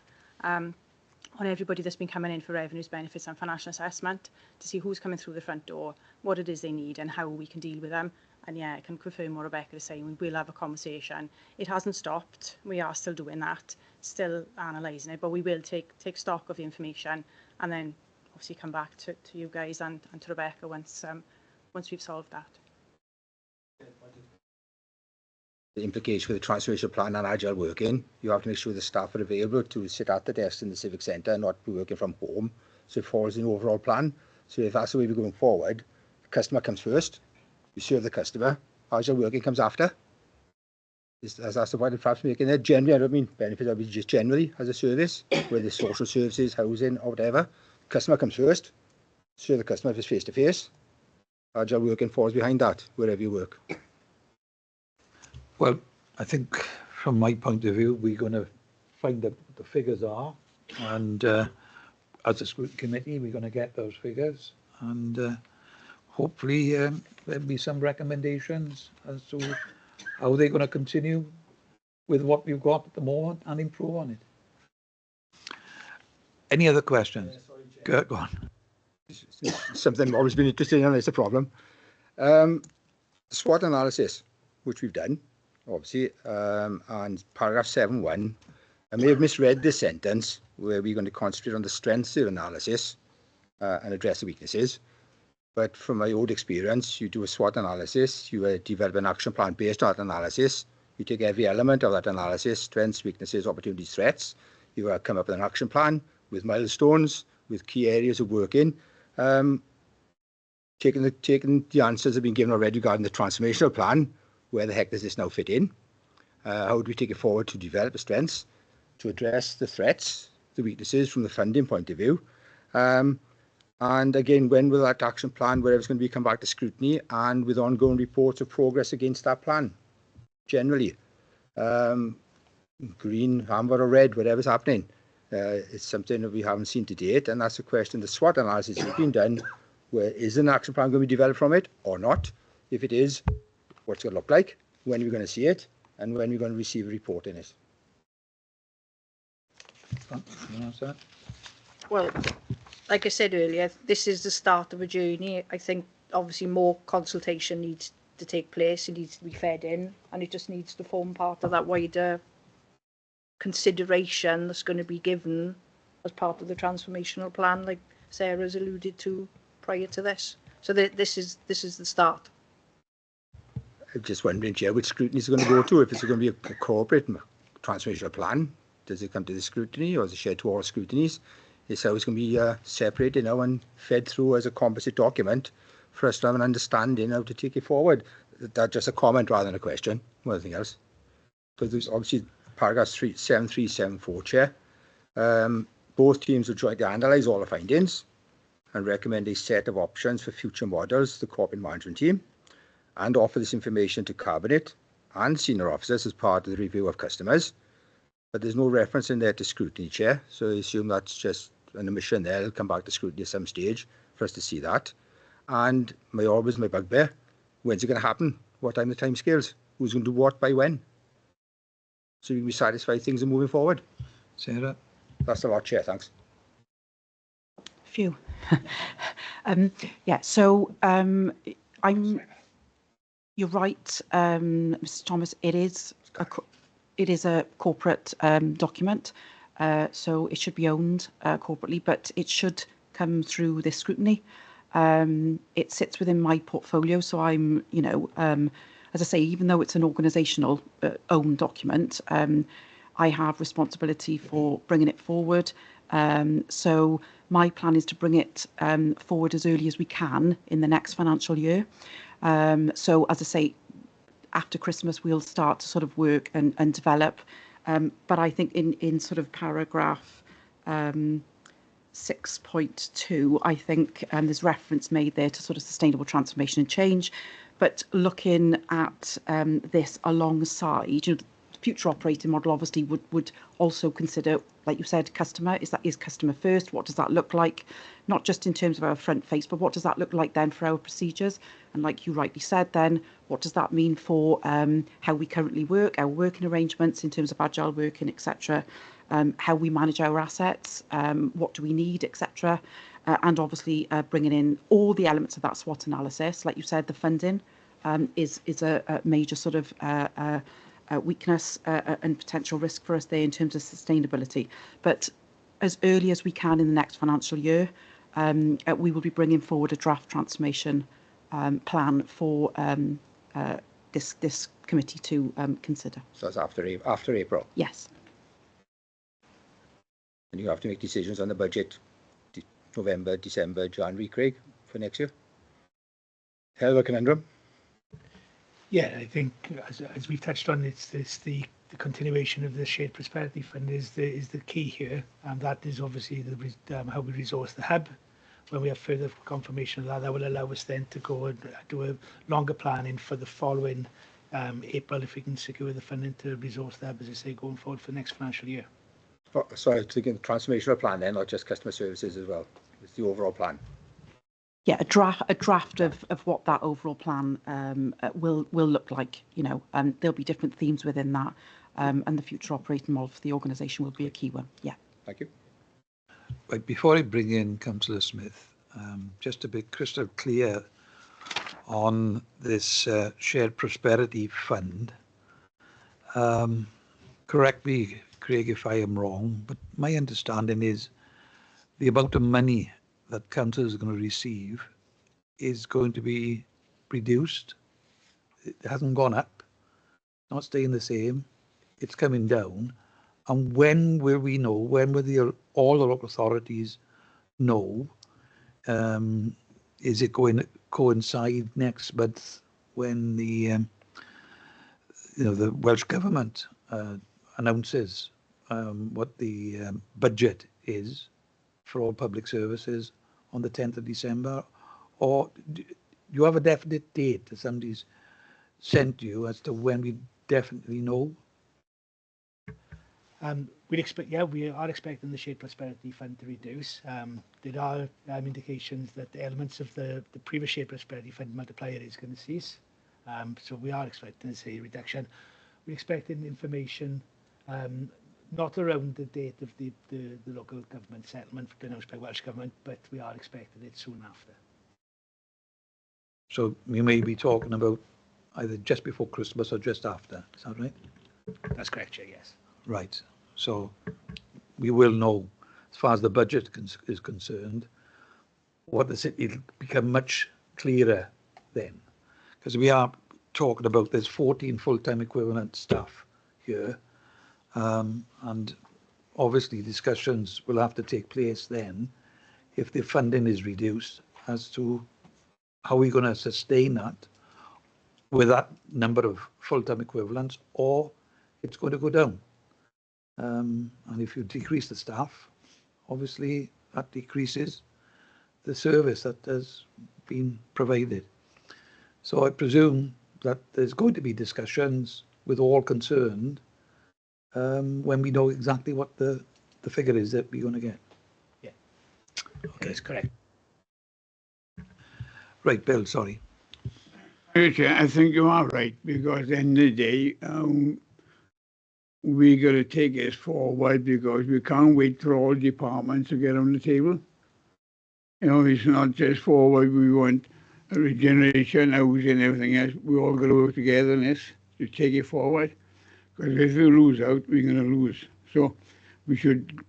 on everybody that's been coming in for revenues, benefits and financial assessment to see who's coming through the front door, what it is they need and how we can deal with them. And yeah, I can confirm what Rebecca is saying. We will have a conversation. It hasn't stopped. We are still doing that, still analysing it, but we will take stock of the information and then obviously come back to you guys and to Rebecca once we've solved that. The implication for the transformation plan and agile working, you have to make sure the staff are available to sit at the desk in the Civic Centre and not be working from home. So it follows an overall plan. So if that's the way we're going forward, the customer comes first, you serve the customer, agile working comes after. That's the point of perhaps making it generally, I don't mean benefits, I mean just generally as a service, whether it's social services, housing or whatever. Customer comes first, serve the customer if it's face to face. Agile working falls behind that, wherever you work. Well, I think from my point of view, we're going to find out what the figures are, and as a scrutiny committee, we're going to get those figures, and hopefully there'll be some recommendations as to how they're going to continue with what we've got at the moment and improve on it. Any other questions? Go on. Something I've always been interested in, and it's a problem. SWOT analysis, which we've done, obviously, and paragraph 7.1, I may have misread this sentence where we're going to concentrate on the strengths of analysis and address the weaknesses. But from my old experience, you do a SWOT analysis, you develop an action plan based on that analysis, you take every element of that analysis, strengths, weaknesses, opportunities, threats, you come up with an action plan with milestones, with key areas of working, taking the answers that have been given already regarding the transformational plan. Where the heck does this now fit in? How do we take it forward to develop the strengths, to address the threats, the weaknesses from the funding point of view? And again, when will that action plan, wherever it's going to be, come back to scrutiny and with ongoing reports of progress against that plan? Generally, green, amber or red, whatever's happening, it's something that we haven't seen to date. And that's a question, the SWOT analysis has been done, where is an action plan going to be developed from it or not? If it is, what's it going to look like, when we're going to see it, and when we're going to receive a report in it. Well, like I said earlier, this is the start of a journey. I think obviously more consultation needs to take place, it needs to be fed in, and it just needs to form part of that wider consideration that's going to be given as part of the transformational plan, like Sarah's alluded to prior to this. So this is the start. I'm just wondering, Chair, which scrutiny is going to go to? If it's going to be a corporate transformational plan, does it come to the scrutiny, or is it shared to all scrutinies? It's how it's going to be separated now and fed through as a composite document for us to have an understanding how to take it forward. That's just a comment rather than a question, more than anything else. Because there's obviously paragraph 7374, Chair. Both teams will jointly analyse all the findings and recommend a set of options for future models to the corporate management team, and offer this information to Cabinet and senior officers as part of the review of customers. But there's no reference in there to scrutiny, Chair, so I assume that's just an omission there. It'll come back to scrutiny at some stage for us to see that. And my bugbear, when's it going to happen? What time the timescales? Who's going to do what by when? So we can be satisfied things are moving forward. Sarah? That's a lot, Chair, thanks. Phew. Yeah, so you're right, Mr. Thomas, it is a corporate document, so it should be owned corporately, but it should come through this scrutiny. It sits within my portfolio, so I'm, as I say, even though it's an organisational owned document, I have responsibility for bringing it forward. So my plan is to bring it forward as early as we can in the next financial year. So as I say, after Christmas, we'll start to sort of work and develop. But I think in sort of paragraph 6.2, I think there's reference made there to sort of sustainable transformation and change. But looking at this alongside, the future operating model obviously would also consider, like you said, customer. Is customer first? What does that look like? Not just in terms of our front face, but what does that look like then for our procedures? And like you rightly said then, what does that mean for how we currently work, our working arrangements in terms of agile working, etc., how we manage our assets, what do we need, etc., and obviously bringing in all the elements of that SWOT analysis. Like you said, the funding is a major sort of weakness and potential risk for us there in terms of sustainability. But as early as we can in the next financial year, we will be bringing forward a draft transformation plan for this committee to consider. So that's after April. Yes. And you have to make decisions on the budget November, December, January, Craig, for next year. Hell of a conundrum. Yeah, I think as we've touched on, it's the continuation of the shared prosperity fund is the key here, and that is obviously how we resource the hub. When we have further confirmation of that will allow us then to go and do a longer planning for the following April, if we can secure the funding to resource the hub, as I say, going forward for the next financial year. Oh, sorry, thinking transformational plan then, not just customer services as well. It's the overall plan. Yeah, a draft of what that overall plan will look like. There'll be different themes within that, and the future operating model for the organisation will be a key one. Yeah. Thank you. Right, before I bring in Councillor Smith, just to be crystal clear on this shared prosperity fund. Correct me, Craig, if I am wrong, but my understanding is the amount of money that council is going to receive is going to be reduced. It hasn't gone up, not staying the same. It's coming down. And when will we know? When will all the local authorities know? Is it going to coincide next month when the the Welsh Government announces what the budget is for all public services on the 10th of December? Or do you have a definite date that somebody's sent you as to when we definitely know? We are expecting the shared prosperity fund to reduce. There are indications that the elements of the previous shared prosperity fund multiplier is going to cease. So we are expecting to see a reduction. We're expecting information not around the date of the local government settlement announced by Welsh Government, but we are expecting it soon after. So we may be talking about either just before Christmas or just after. Is that right? That's correct, Chair, yes. Right. So we will know, as far as the budget is concerned, what the city will become much clearer then. Because we are talking about there's 14 full-time equivalent staff here, and obviously discussions will have to take place then if the funding is reduced as to how we're going to sustain that with that number of full-time equivalents, or it's going to go down. And if you decrease the staff, obviously that decreases the service that has been provided. So I presume that there's going to be discussions with all concerned when we know exactly what the figure is that we're going to get. Yeah. Okay. That's correct. Right, Bill, sorry. I think you are right, because at the end of the day, we got to take this forward, because we can't wait for all departments to get on the table. You know, it's not just forward. We want a regeneration, housing, everything else. We all got to work together on this to take it forward. Because if we lose out, we're going to lose. So we should,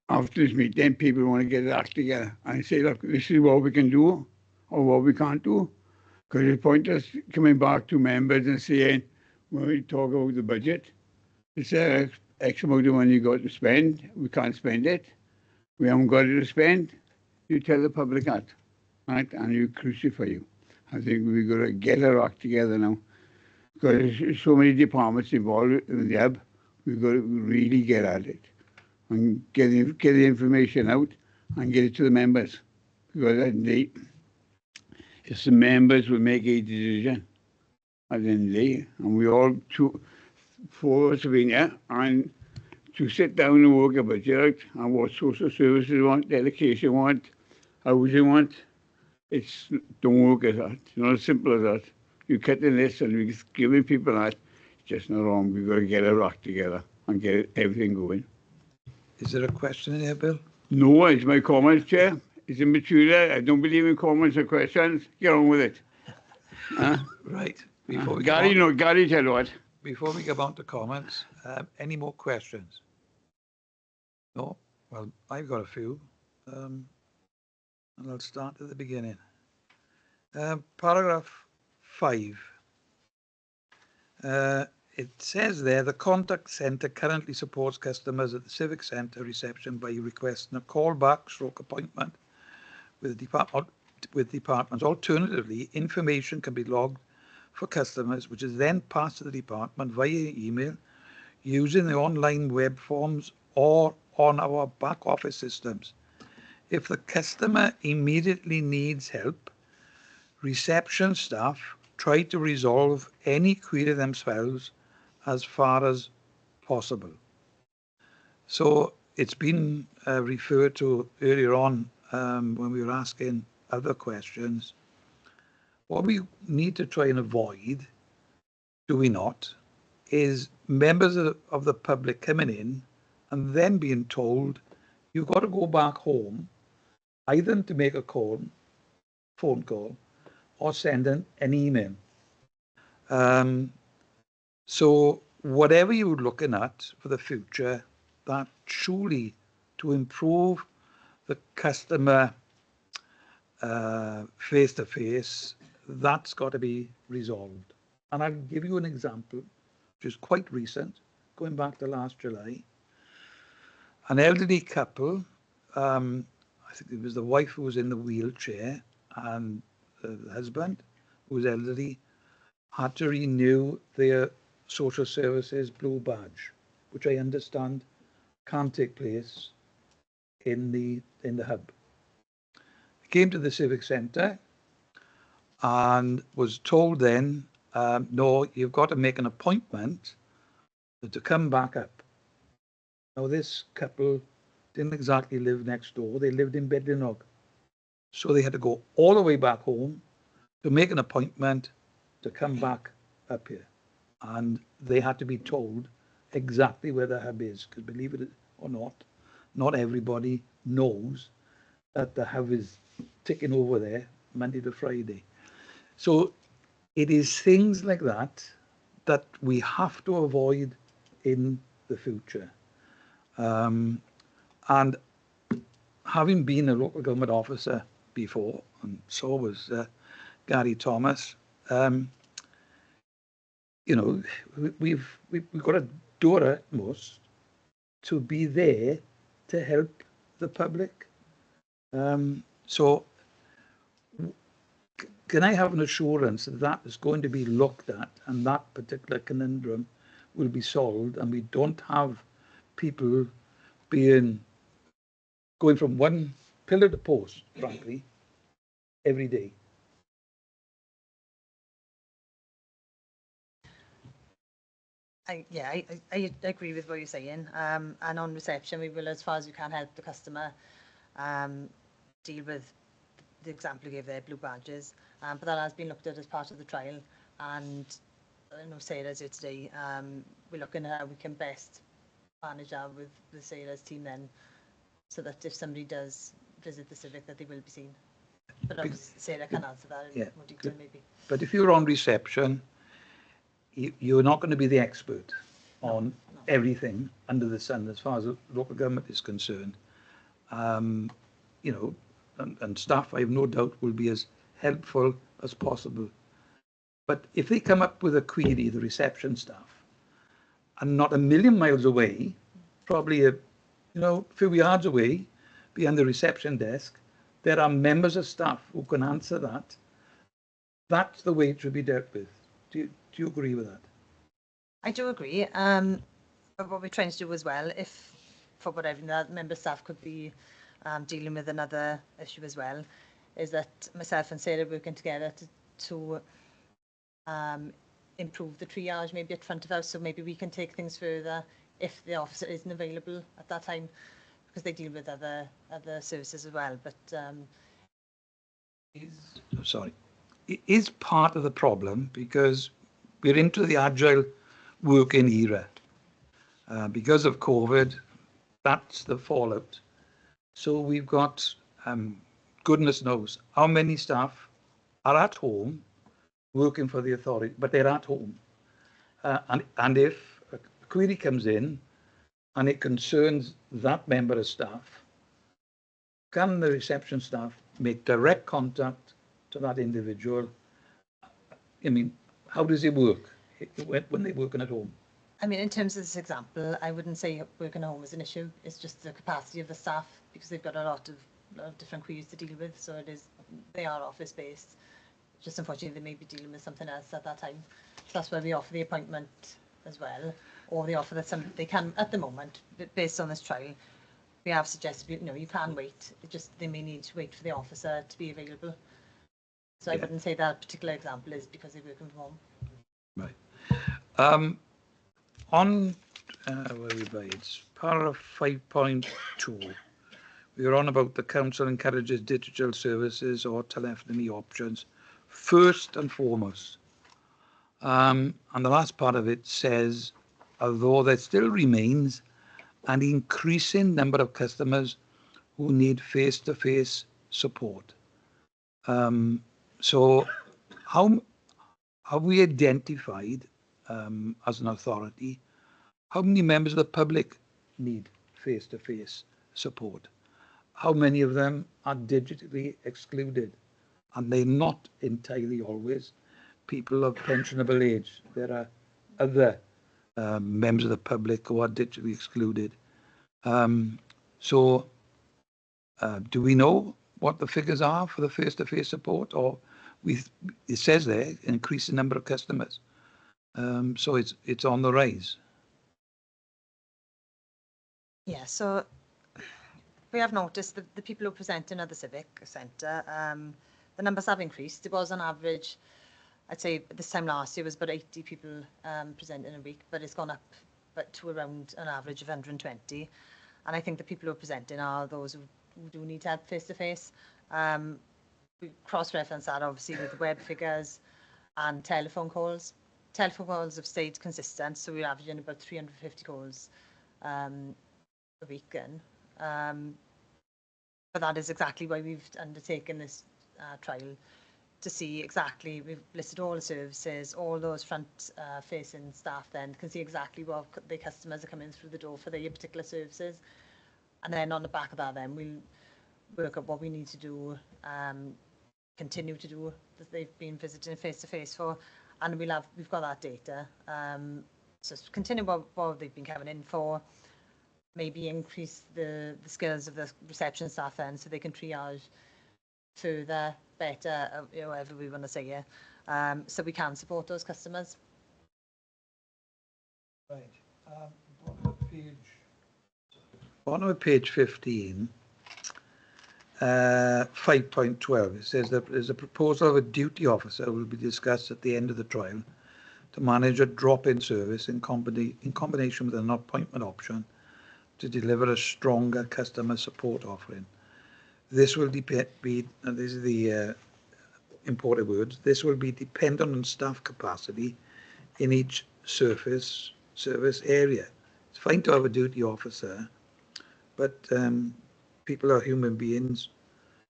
after this meeting, people want to get their act together and say, look, this is what we can do or what we can't do. Because it's pointless coming back to members and saying, when we talk about the budget, it's X amount of money you got to spend. We can't spend it. We haven't got it to spend. You tell the public that, right? And you crucify you. I think we've got to get our act together now. Because there's so many departments involved in the hub, we've got to really get at it and get the information out and get it to the members. Because it's the members will make a decision at the end of the day. And we all, four of us have been here, and to sit down and work a budget out and what social services want, education want, housing want, it's don't work as that. It's not as simple as that. You cut the list and we're giving people that. It's just not wrong. We've got to get our act together and get everything going. Is there a question in there, Bill? No, it's my comments, Chair. It's immature. I don't believe in comments or questions. Get on with it. Right. Before we Gary, Gary, tell you what. Before we go on to comments, any more questions? No? Well, I've got a few. And I'll start at the beginning. Paragraph 5. It says there, the contact centre currently supports customers at the Civic Centre reception by requesting a callback/appointment with departments. Alternatively, information can be logged for customers, which is then passed to the department via email using the online web forms or on our back office systems. If the customer immediately needs help, reception staff try to resolve any query themselves as far as possible. So it's been referred to earlier on when we were asking other questions. What we need to try and avoid, do we not, is members of the public coming in and then being told you've got to go back home either to make a phone call, or send an email. So whatever you're looking at for the future, that truly to improve the customer face-to-face, that's got to be resolved. And I'll give you an example, which is quite recent, going back to last July. An elderly couple, I think it was the wife who was in the wheelchair and the husband, who was elderly, had to renew their social services blue badge, which I understand can't take place in the hub. I came to the Civic Centre and was told then, no, you've got to make an appointment to come back up. Now, this couple didn't exactly live next door. They lived in Bedlinog. So they had to go all the way back home to make an appointment to come back up here. And they had to be told exactly where the hub is, because believe it or not everybody knows that the hub is ticking over there Monday to Friday. So it is things like that that we have to avoid in the future. And having been a local government officer before, and so was Gary Thomas, you know, we've got to do our utmost to be there to help the public. So can I have an assurance that that is going to be looked at and that particular conundrum will be solved, and we don't have people going from one pillar to post, frankly, every day? I agree with what you're saying. And on reception, we will, as far as we can, help the customer deal with the example you gave there, blue badges. But that has been looked at as part of the trial. And I know Sarah's here today. We're looking at how we can best manage that with the Sarah's team then, so that if somebody does visit the Civic, that they will be seen. But obviously, Sarah can answer that in more detail, maybe. But if you're on reception, you're not going to be the expert on everything under the sun as far as the local government is concerned. You know, and staff, I have no doubt, will be as helpful as possible. But if they come up with a query, the reception staff, and not a million miles away, probably a few yards away, behind the reception desk, there are members of staff who can answer that. That's the way it should be dealt with. Do you agree with that? I do agree. But what we're trying to do as well, if for whatever that member staff could be dealing with another issue as well, is that myself and Sarah working together to improve the triage maybe at front of house, so maybe we can take things further if the officer isn't available at that time, because they deal with other services as well. But is part of the problem, because we're into the agile working era. Because of COVID, that's the fallout. So we've got, goodness knows, how many staff are at home working for the authority, but they're at home. And if a query comes in and it concerns that member of staff, can the reception staff make direct contact to that individual? I mean, how does it work when they're working at home? I mean, in terms of this example, I wouldn't say working at home is an issue. It's just the capacity of the staff, because they've got a lot of different queries to deal with. So they are office based. Just unfortunately, they may be dealing with something else at that time. So that's where we offer the appointment as well, or they offer that they can at the moment, based on this trial. We have suggested, you can wait. They may need to wait for the officer to be available. So I wouldn't say that particular example is because they're working from home. Right. On where we by, it's paragraph 5.2. We're on about the council encourages digital services or telephony options first and foremost. And the last part of it says, although there still remains an increasing number of customers who need face-to-face support. So how have we identified, as an authority, how many members of the public need face-to-face support? How many of them are digitally excluded? And they're not entirely always people of pensionable age. There are other members of the public who are digitally excluded. So do we know what the figures are for the face-to-face support? Or it says there, increase the number of customers. So it's on the rise. Yeah, so we have noticed that the people who present in the Civic Centre, the numbers have increased. It was on average, I'd say this time last year was about 80 people presenting a week, but it's gone up to around an average of 120. And I think the people who are presenting are those who do need help face-to-face. We cross-reference that obviously with the web figures and telephone calls. Telephone calls have stayed consistent, so we're averaging about 350 calls a week. But that is exactly why we've undertaken this trial, to see exactly, we've listed all the services, all those front-facing staff then can see exactly what the customers are coming through the door for their particular services. And then on the back of that then we'll work out what we need to do, continue to do that they've been visiting face-to-face for, and we've got that data. So continue what they've been coming in for, maybe increase the skills of the reception staff then, so they can triage further, better, however we want to say it, so we can support those customers. Right. Bottom of page 15, 5.12, it says that there's a proposal of a duty officer will be discussed at the end of the trial to manage a drop-in service in combination with an appointment option to deliver a stronger customer support offering. This will be, and this is the important words, this will be dependent on staff capacity in each service area. It's fine to have a duty officer, but people are human beings.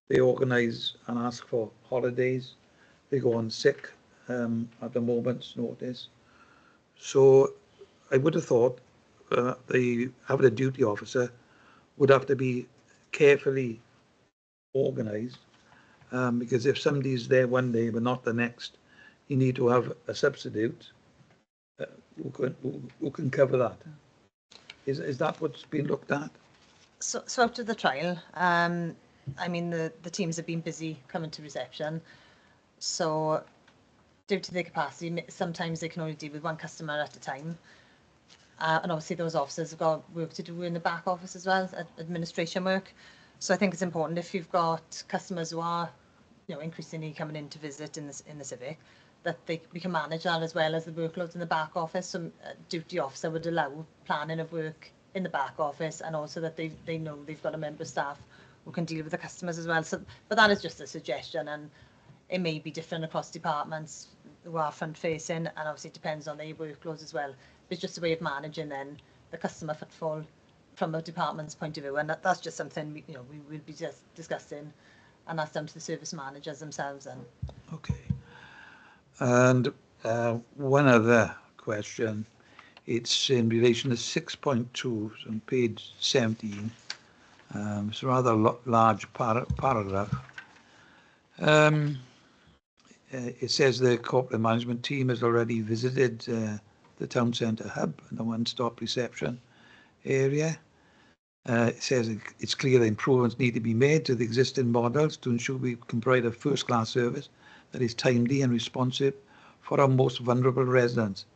They organise and ask for holidays. They go on sick at a moment's notice. So I would have thought having a duty officer would have to be carefully organised, because if somebody's there one day but not the next, you need to have a substitute who can cover that. Is that what's been looked at? So after the trial, I mean, the teams have been busy coming to reception. So due to their capacity, sometimes they can only deal with one customer at a time. And obviously those officers have got work to do in the back office as well, administration work. So I think it's important if you've got customers who are, increasingly coming in to visit in the Civic, that we can manage that as well as the workloads in the back office. So a duty officer would allow planning of work in the back office, and also that they know they've got a member of staff who can deal with the customers as well. So, but that is just a suggestion, and it may be different across departments who are front facing, and obviously it depends on their workloads as well. But it's just a way of managing then the customer footfall from a department's point of view, and that's just something we will be just discussing, and that's down to the service managers themselves then. Okay. And one other question, it's in relation to 6.2 on page 17. It's a rather large paragraph. It says the corporate management team has already visited the town centre hub and the one-stop reception area. It says it's clear that improvements need to be made to the existing models to ensure we can provide a first-class service that is timely and responsive for our most vulnerable residents,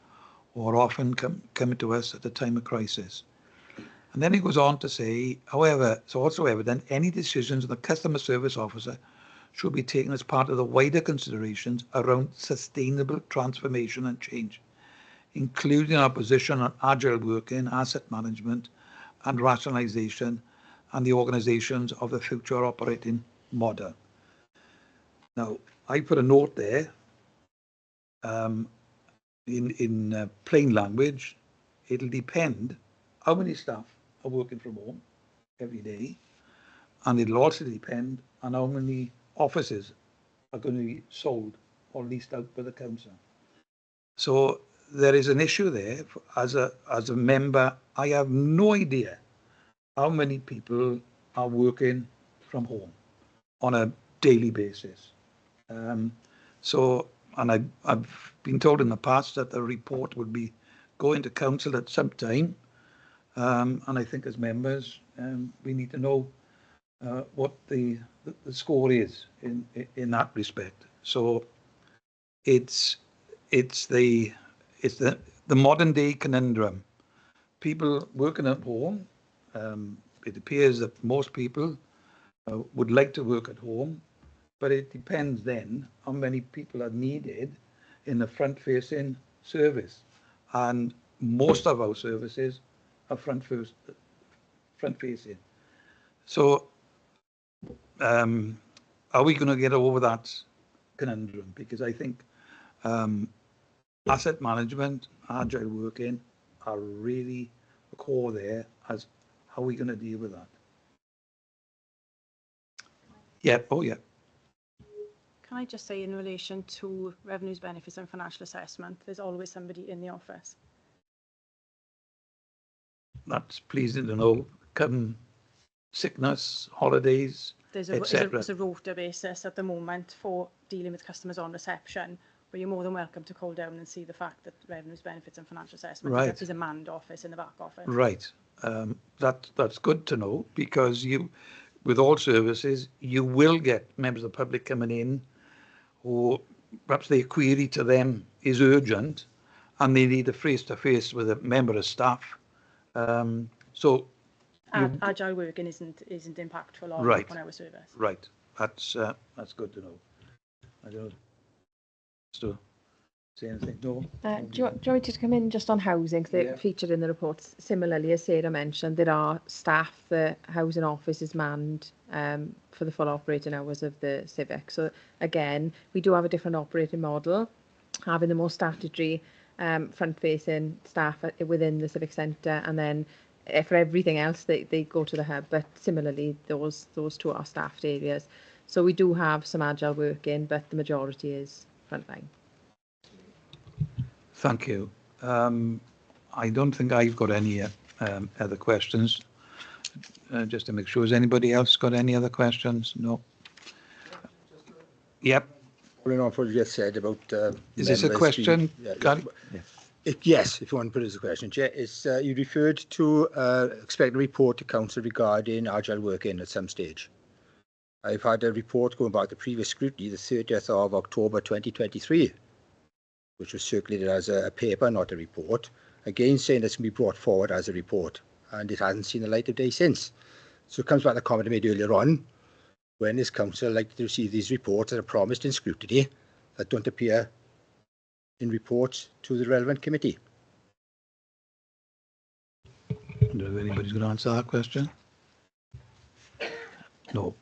who are often coming to us at a time of crisis. And then it goes on to say, however, it's also evident any decisions of the customer service officer should be taken as part of the wider considerations around sustainable transformation and change, including our position on agile working, asset management and rationalisation, and the organisations of the future operating model. Now, I put a note there, in plain language, it'll depend how many staff are working from home every day, and it'll also depend on how many offices are going to be sold or leased out by the council. So there is an issue there. As a member, I have no idea how many people are working from home on a daily basis. And I've been told in the past that the report would be going to council at some time. And I think as members, we need to know what the score is in that respect. So it's the modern day conundrum. People working at home, it appears that most people would like to work at home, but it depends then how many people are needed in the front-facing service. And most of our services are front-facing. So are we going to get over that conundrum? Because I think asset management, agile working are really the core there as how are we going to deal with that? Yeah, oh yeah. Can I just say, in relation to revenues, benefits and financial assessment, there's always somebody in the office. That's pleasing to know. Come sickness, holidays, There's a rota basis at the moment for dealing with customers on reception, but you're more than welcome to call down and see the fact that revenues, benefits and financial assessment is a manned office in the back office. Right. That's good to know, because with all services, you will get members of the public coming in who perhaps their query to them is urgent and they need a face-to-face with a member of staff. So agile working isn't impactful on, right, on our service. Right, that's good to know. I don't know. So, say anything? No. Do you want me to come in just on housing? Because they're featured in the reports. Similarly, as Sarah mentioned, there are staff. The housing office is manned for the full operating hours of the Civic. So again, we do have a different operating model, having the more statutory front-facing staff within the Civic Centre, and then for everything else, they go to the hub. But similarly, those two are staffed areas. So we do have some agile working, but the majority is frontline. Thank you. I don't think I've got any other questions. Just to make sure, has anybody else got any other questions? No. Yep. Following on what you just said about is this a question? Yes, if you want to put it as a question, Chair. You referred to expect a report to Council regarding agile working at some stage. I've had a report going back to previous scrutiny, the 30th of October 2023, which was circulated as a paper, not a report, again saying this can be brought forward as a report, and it hasn't seen the light of day since. So it comes back to the comment I made earlier on, when is Council likely to receive these reports that are promised in scrutiny that don't appear in reports to the relevant committee? I don't know if anybody's going to answer that question. No.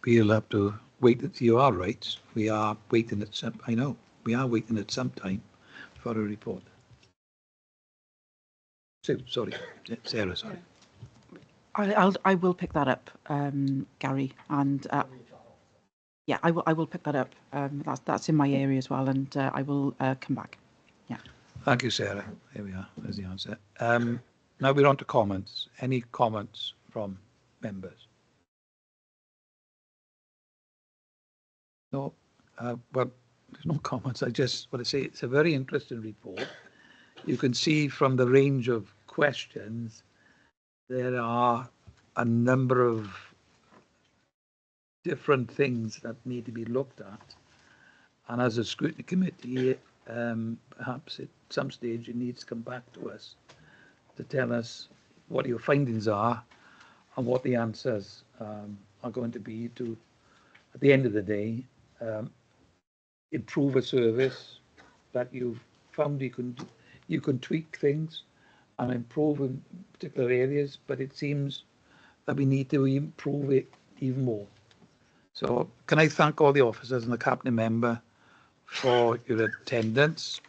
We'll have to wait. You are right. We are waiting at some. I know. We are waiting at some time for a report. So, sorry, Sarah. Sorry. I will pick that up, Gary, and yeah, I will pick that up. That's in my area as well, and I will come back. Yeah. Thank you, Sarah. There we are. There's the answer. Now we're on to comments. Any comments from members? No. Well, there's no comments. I just want to say it's a very interesting report. You can see from the range of questions, there are a number of different things that need to be looked at. And as a scrutiny committee, perhaps at some stage you need to come back to us to tell us what your findings are and what the answers are going to be to, at the end of the day, improve a service that you've found you can tweak things and improve in particular areas, but it seems that we need to improve it even more. So can I thank all the officers and the cabinet member for your attendance,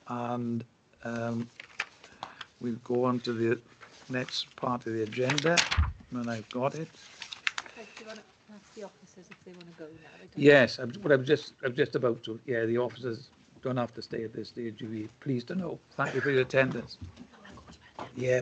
and we'll go on to the next part of the agenda when I've got it. Ask the officers if they want to go now. Yes, but I'm just about to. Yeah, the officers don't have to stay at this stage. You'll be pleased to know. Thank you for your attendance. Yeah.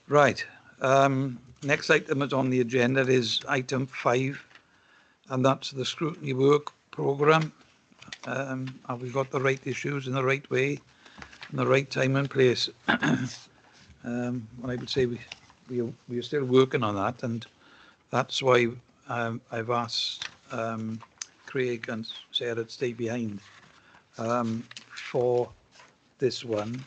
Right. Next item is on the agenda is item 5, and that's the scrutiny work programme. Have we got the right issues in the right way, in the right time and place? Well, I would say we are still working on that, and that's why I've asked Craig and Sarah to stay behind for this one.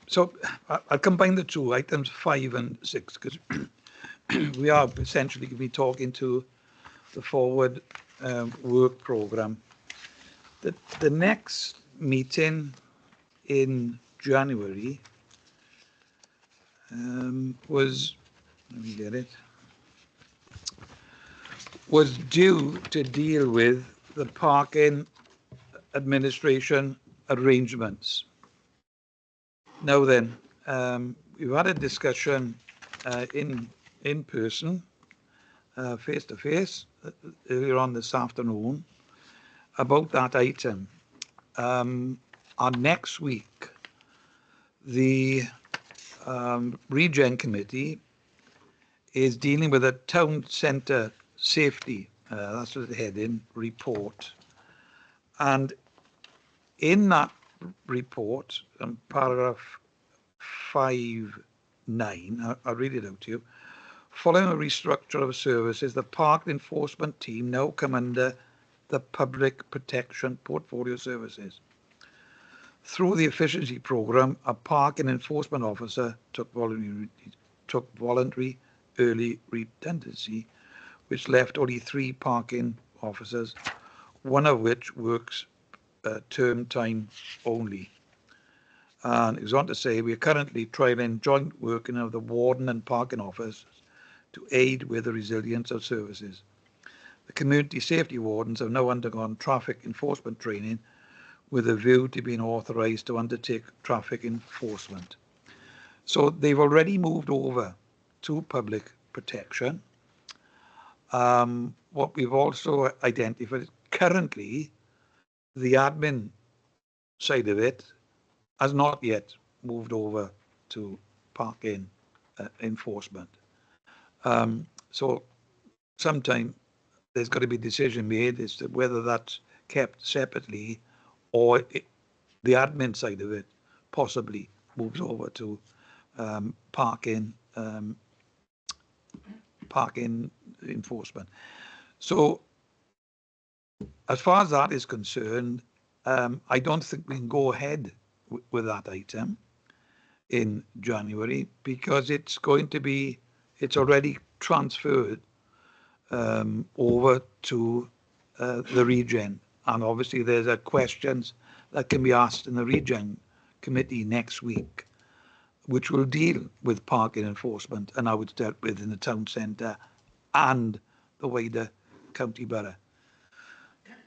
So I'll combine the two, items 5 and 6, because we are essentially going to be talking to the forward work programme. The next meeting in January was, let me get it, was due to deal with the parking administration arrangements. Now then, we've had a discussion in person, face to face, earlier on this afternoon about that item. On next week, the Regen Committee is dealing with a town centre safety, that's what the heading, report. And in that report, paragraph 5.9, I'll read it out to you. Following a restructure of services, the park enforcement team now come under the Public Protection Portfolio Services. Through the efficiency programme, a parking enforcement officer took voluntary early redundancy, which left only 3 parking officers, one of which works term time only. And it goes on to say, we are currently trialling joint working of the warden and parking officers to aid with the resilience of services. The community safety wardens have now undergone traffic enforcement training with a view to being authorised to undertake traffic enforcement. So they've already moved over to public protection. What we've also identified is currently the admin side of it has not yet moved over to parking enforcement. So sometime there's got to be a decision made as to whether that's kept separately or the admin side of it possibly moves over to parking enforcement. So as far as that is concerned, I don't think we can go ahead with that item in January because it's already transferred over to the Regen. And obviously there's questions that can be asked in the Regen committee next week, which will deal with parking enforcement and how it's dealt with in the town centre and the wider county borough.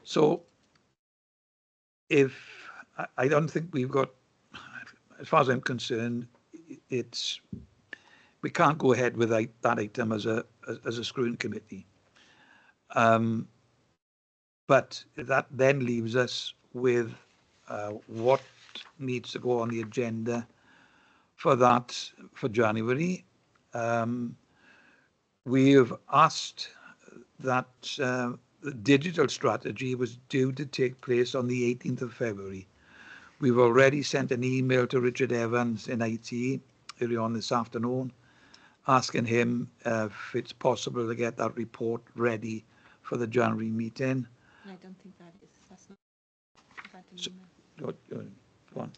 So I don't think we've got, as far as I'm concerned, we can't go ahead with that item as a scrutiny committee. But that then leaves us with what needs to go on the agenda for January. We have asked that the digital strategy was due to take place on the 18th of February. We've already sent an email to Richard Evans in IT early on this afternoon, asking him if it's possible to get that report ready for the January meeting. I don't think that is. That's not. So, go on.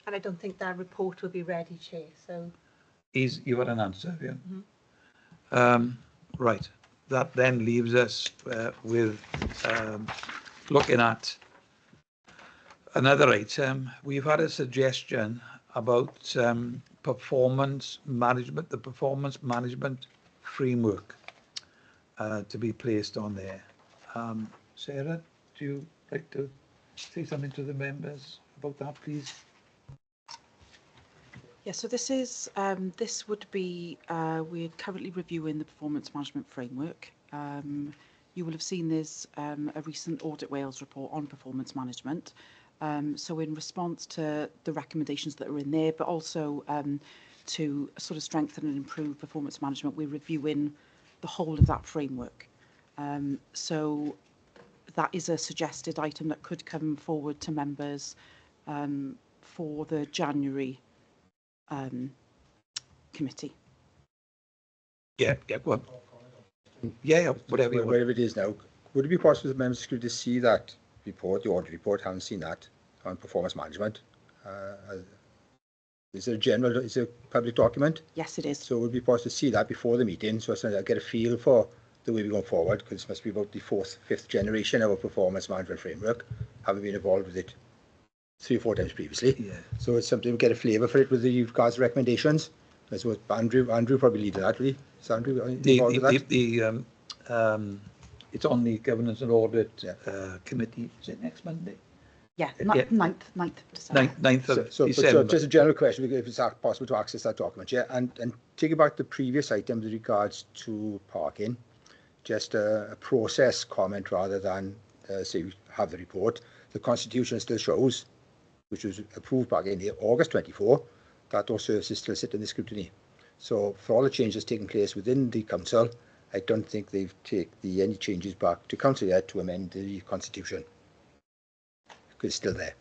And I don't think that report will be ready, Chair. So. You got an answer, yeah? Mm-hmm. Right. That then leaves us with looking at another item. We've had a suggestion about performance management, the performance management framework to be placed on there. Sarah, do you like to say something to the members about that, please? Yeah, so this is this would be we're currently reviewing the performance management framework. You will have seen there's a recent Audit Wales report on performance management. So in response to the recommendations that are in there, but also to sort of strengthen and improve performance management, we're reviewing the whole of that framework. So that is a suggested item that could come forward to members for the January committee. Yeah, well, yeah, whatever. Wherever it is now, would it be possible for the members to see that report, the audit report? Haven't seen that on performance management. Is it a public document? Yes, it is. So it would be possible to see that before the meeting, so I get a feel for the way we're going forward, because it must be about the 4th, 5th generation of a performance management framework, having been involved with it 3 or 4 times previously. Yeah. So it's something we get a flavour for it with the guys' recommendations. That's what Andrew probably lead that, really. Is Andrew involved with that? It's on the Governance and Audit Yeah. Committee. Is it next Monday? Yeah, Yeah. 9th of December. 9th of But December. just a general question, if it's possible to access that document, yeah, and thinking about the previous item with regards to parking, just a process comment rather than say we have the report. The Constitution still shows, which was approved back in August 24, that those services still sit in the scrutiny. So for all the changes taking place within the council, I don't think they've taken any changes back to council yet to amend the Constitution. It's still there.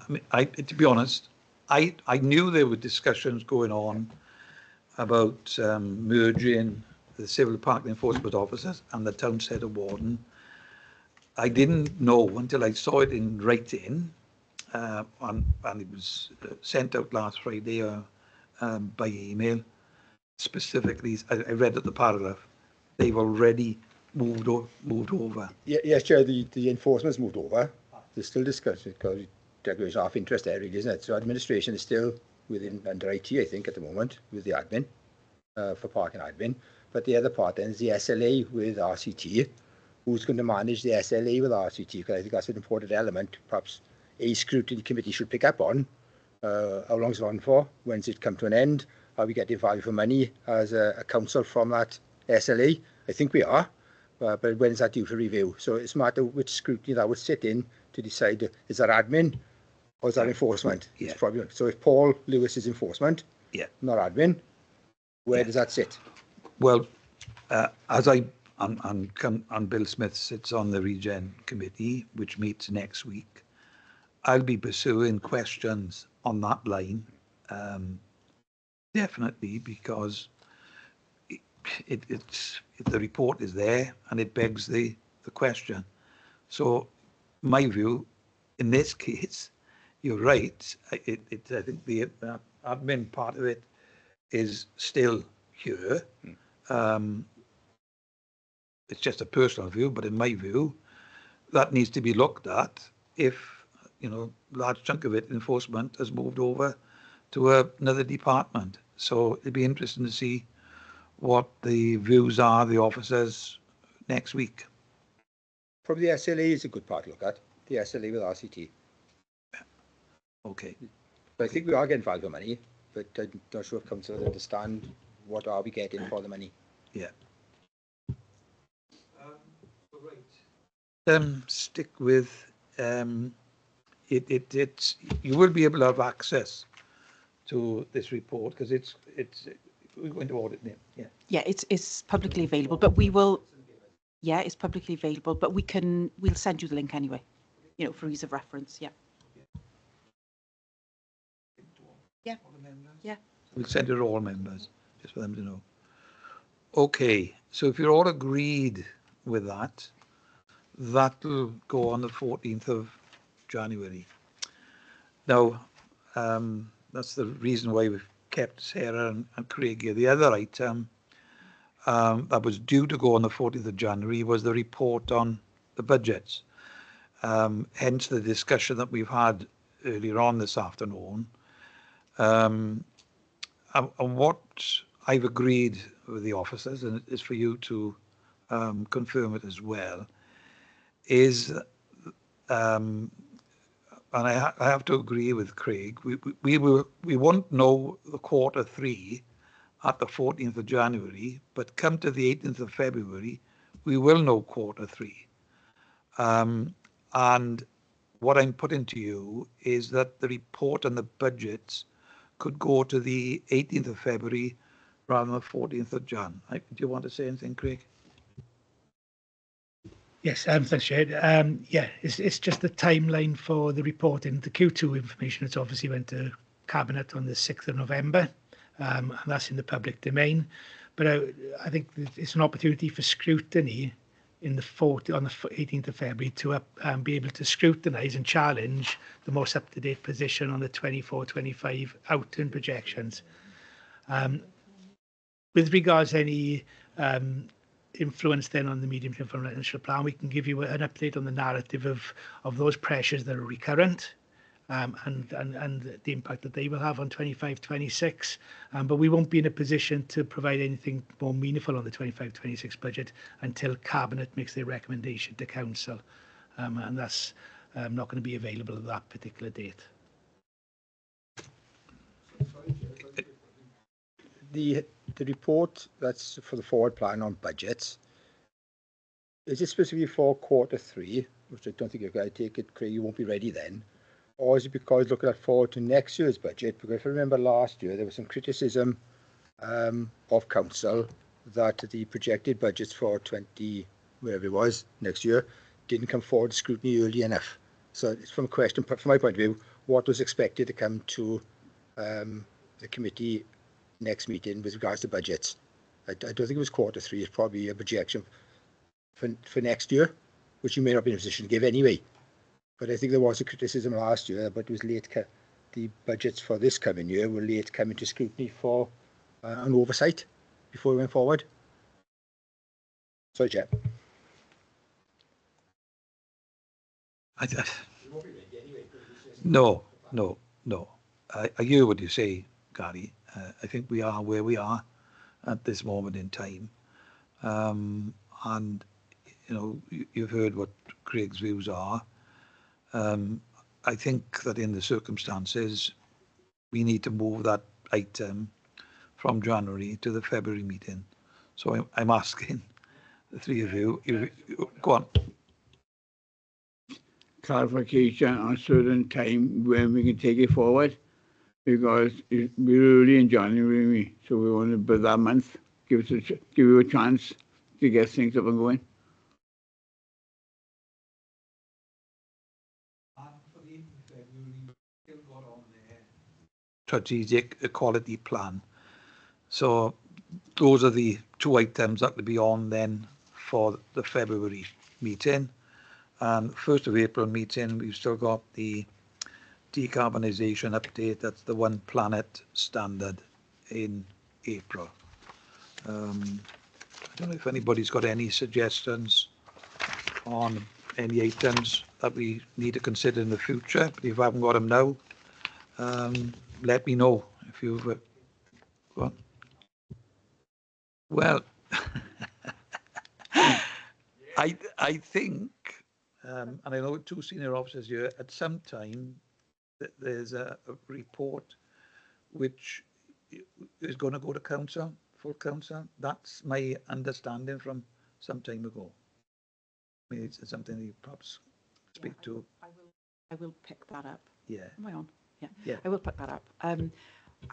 I mean, to be honest, I knew there were discussions going on about merging the civil parking enforcement officers and the town centre warden. I didn't know until I saw it in writing, and it was sent out last Friday by email. Specifically, I read at the paragraph, they've already moved over. Yes, Chair, the enforcement's moved over. There's still discussion because declaration of interest there, really, isn't it? So administration is still under IT, I think, at the moment, with the admin, for parking admin. But the other part then is the SLA with RCT. Who's going to manage the SLA with RCT? Because I think that's an important element, perhaps a scrutiny committee should pick up on. How long is it on for? When's it come to an end? Are we getting value for money as a council from that SLA? I think we are. But when is that due for review? So it's a matter which scrutiny that would sit in to decide, is that admin or is that enforcement? Yeah. It's probably, so if Paul Lewis is enforcement, Yeah. not admin, where does that sit? Well, as and Bill Smith sits on the Regen Committee, which meets next week, I'll be pursuing questions on that line, definitely, because the report is there and it begs the question. So my view, in this case, you're right. I think the admin part of it is still here. It's just a personal view, but in my view, that needs to be looked at if, large chunk of it, enforcement, has moved over to another department. So it'd be interesting to see what the views are, the officers, next week. Probably the SLA is a good part to look at, the SLA with RCT. Okay. But I think we are getting value for money, but I'm not sure if councillors understand what are we getting for the money. Yeah. Stick with it's you will be able to have access to this report because it's we're going to audit it. Yeah, it's publicly available, but we will. Yeah, it's publicly available, but we'll send you the link anyway, for ease of reference. Yeah. Yeah. Yeah. We'll send it to all members just for them to know. Okay, so if you're all agreed with that, that'll go on the 14th of January. Now, that's the reason why we've kept Sarah and Craig here. The other item that was due to go on the 14th of January was the report on the budgets. Hence the discussion that we've had earlier on this afternoon. And what I've agreed with the officers, and it's for you to confirm it as well, is, and I have to agree with Craig, we won't know the Q3 at the 14th of January, but come to the 18th of February, we will know Q3. And what I'm putting to you is that the report on the budgets could go to the 18th of February rather than the 14th of Jan. Do you want to say anything, Craig? Yes, thanks, Chair. Yeah, it's just the timeline for the reporting. The Q2 information, it's obviously went to Cabinet on the 6th of November, and that's in the public domain. But I think it's an opportunity for scrutiny on the 18th of February to be able to scrutinise and challenge the most up-to-date position on the 24-25 outturn projections. With regards to any influence then on the medium-term financial plan, we can give you an update on the narrative of those pressures that are recurrent and the impact that they will have on 25-26. But we won't be in a position to provide anything more meaningful on the 25-26 budget until Cabinet makes their recommendation to Council. And that's not going to be available at that particular date. The report that's for the forward plan on budgets, is it specifically for Q3, which I don't think you're going to take it, Craig, you won't be ready then? Or is it because looking at forward to next year's budget? Because if I remember last year, there was some criticism of Council that the projected budgets for 20, wherever it was, next year, didn't come forward to scrutiny early enough. So it's from a question, from my point of view, what was expected to come to the committee next meeting with regards to budgets? I don't think it was Q3, it's probably a projection for next year, which you may not be in a position to give anyway. But I think there was a criticism last year, but it was late. The budgets for this coming year were late coming to scrutiny for an oversight before we went forward. Sorry, Chair. No. I hear what you say, Gary. I think we are where we are at this moment in time. And, you know, you've heard what Craig's views are. I think that in the circumstances, we need to move that item from January to the February meeting. So I'm asking the three of you, go on. Clarification on a certain time when we can take it forward, because we're early in January, so we want to build that month, give you a chance to get things up and going. Strategic equality plan. So those are the two items that will be on then for the February meeting. And 1st of April meeting, we've still got the decarbonisation update. That's the One Planet standard in April. I don't know if anybody's got any suggestions on any items that we need to consider in the future, but if I haven't got them now, let me know if you've got. Well, I think, and I know two senior officers here, at some time there's a report which is going to go to council, full council. That's my understanding from some time ago. Maybe it's something you perhaps speak to. I will pick that up. Yeah. Am I on? Yeah. I will pick that up. I'm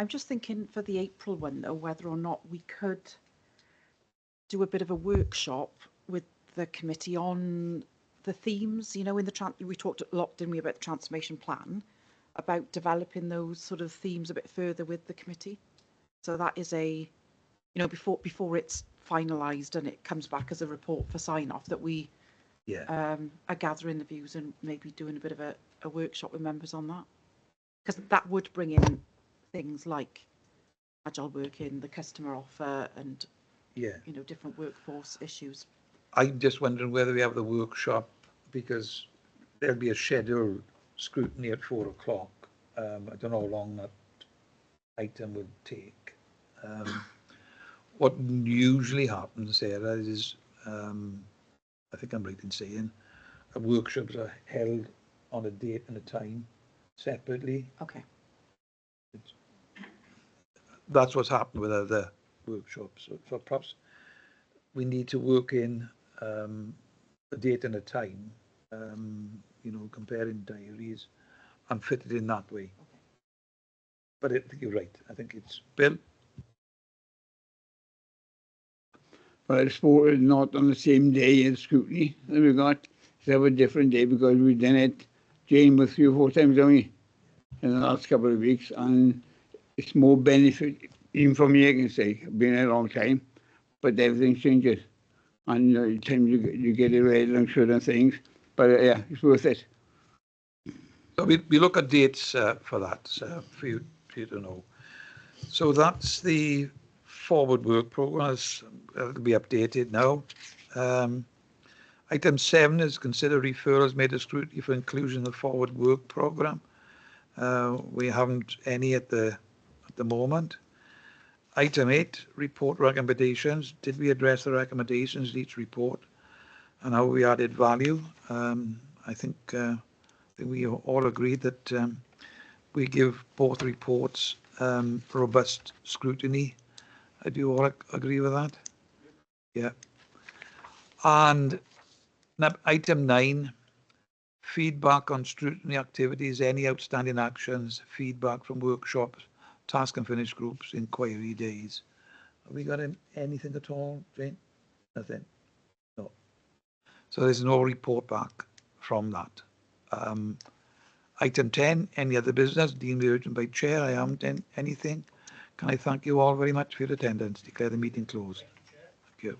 just thinking for the April one, though, whether or not we could do a bit of a workshop with the committee on the themes. You know, in the we talked a lot, didn't we, about the transformation plan, about developing those sort of themes a bit further with the committee. So that is a, you know, before it's finalised and it comes back as a report for sign off, that we are gathering the views and maybe doing a bit of a workshop with members on that. Because that would bring in things like agile working, the customer offer, and you know, different workforce issues. I'm just wondering whether we have the workshop, because there'll be a scheduled scrutiny at 4 o'clock. I don't know how long that item would take. What usually happens, Sarah, is I think I'm right in saying workshops are held on a date and a time separately. Okay. That's what's happened with other workshops. So perhaps we need to work in a date and a time, you know, comparing diaries and fit it in that way. Okay. But I think you're right. I think it's Bill. But I suppose it's not on the same day as scrutiny that we got. It's have a different day because we've done it, Jane, with 3 or 4 times, haven't we, in the last couple of weeks, and it's more benefit, even for me, I can say, been a long time, but everything changes. And the time you get it ready on certain things, but yeah, it's worth it. So we look at dates for that, for you to know. So that's the forward work programme. It'll be updated now. Item 7 is consider referrals made to scrutiny for inclusion in the forward work programme. We haven't any at the moment. Item 8, report recommendations. Did we address the recommendations in each report and how we added value? I think we all agreed that we give both reports robust scrutiny. Do you all agree with that? Yeah. And item 9, feedback on scrutiny activities, any outstanding actions, feedback from workshops, task and finish groups, inquiry days. Have we got anything at all, Jane? Nothing? No. So there's no report back from that. Item 10, any other business deemed urgent by chair? I haven't anything. Can I thank you all very much for your attendance? Declare the meeting closed. Thank you.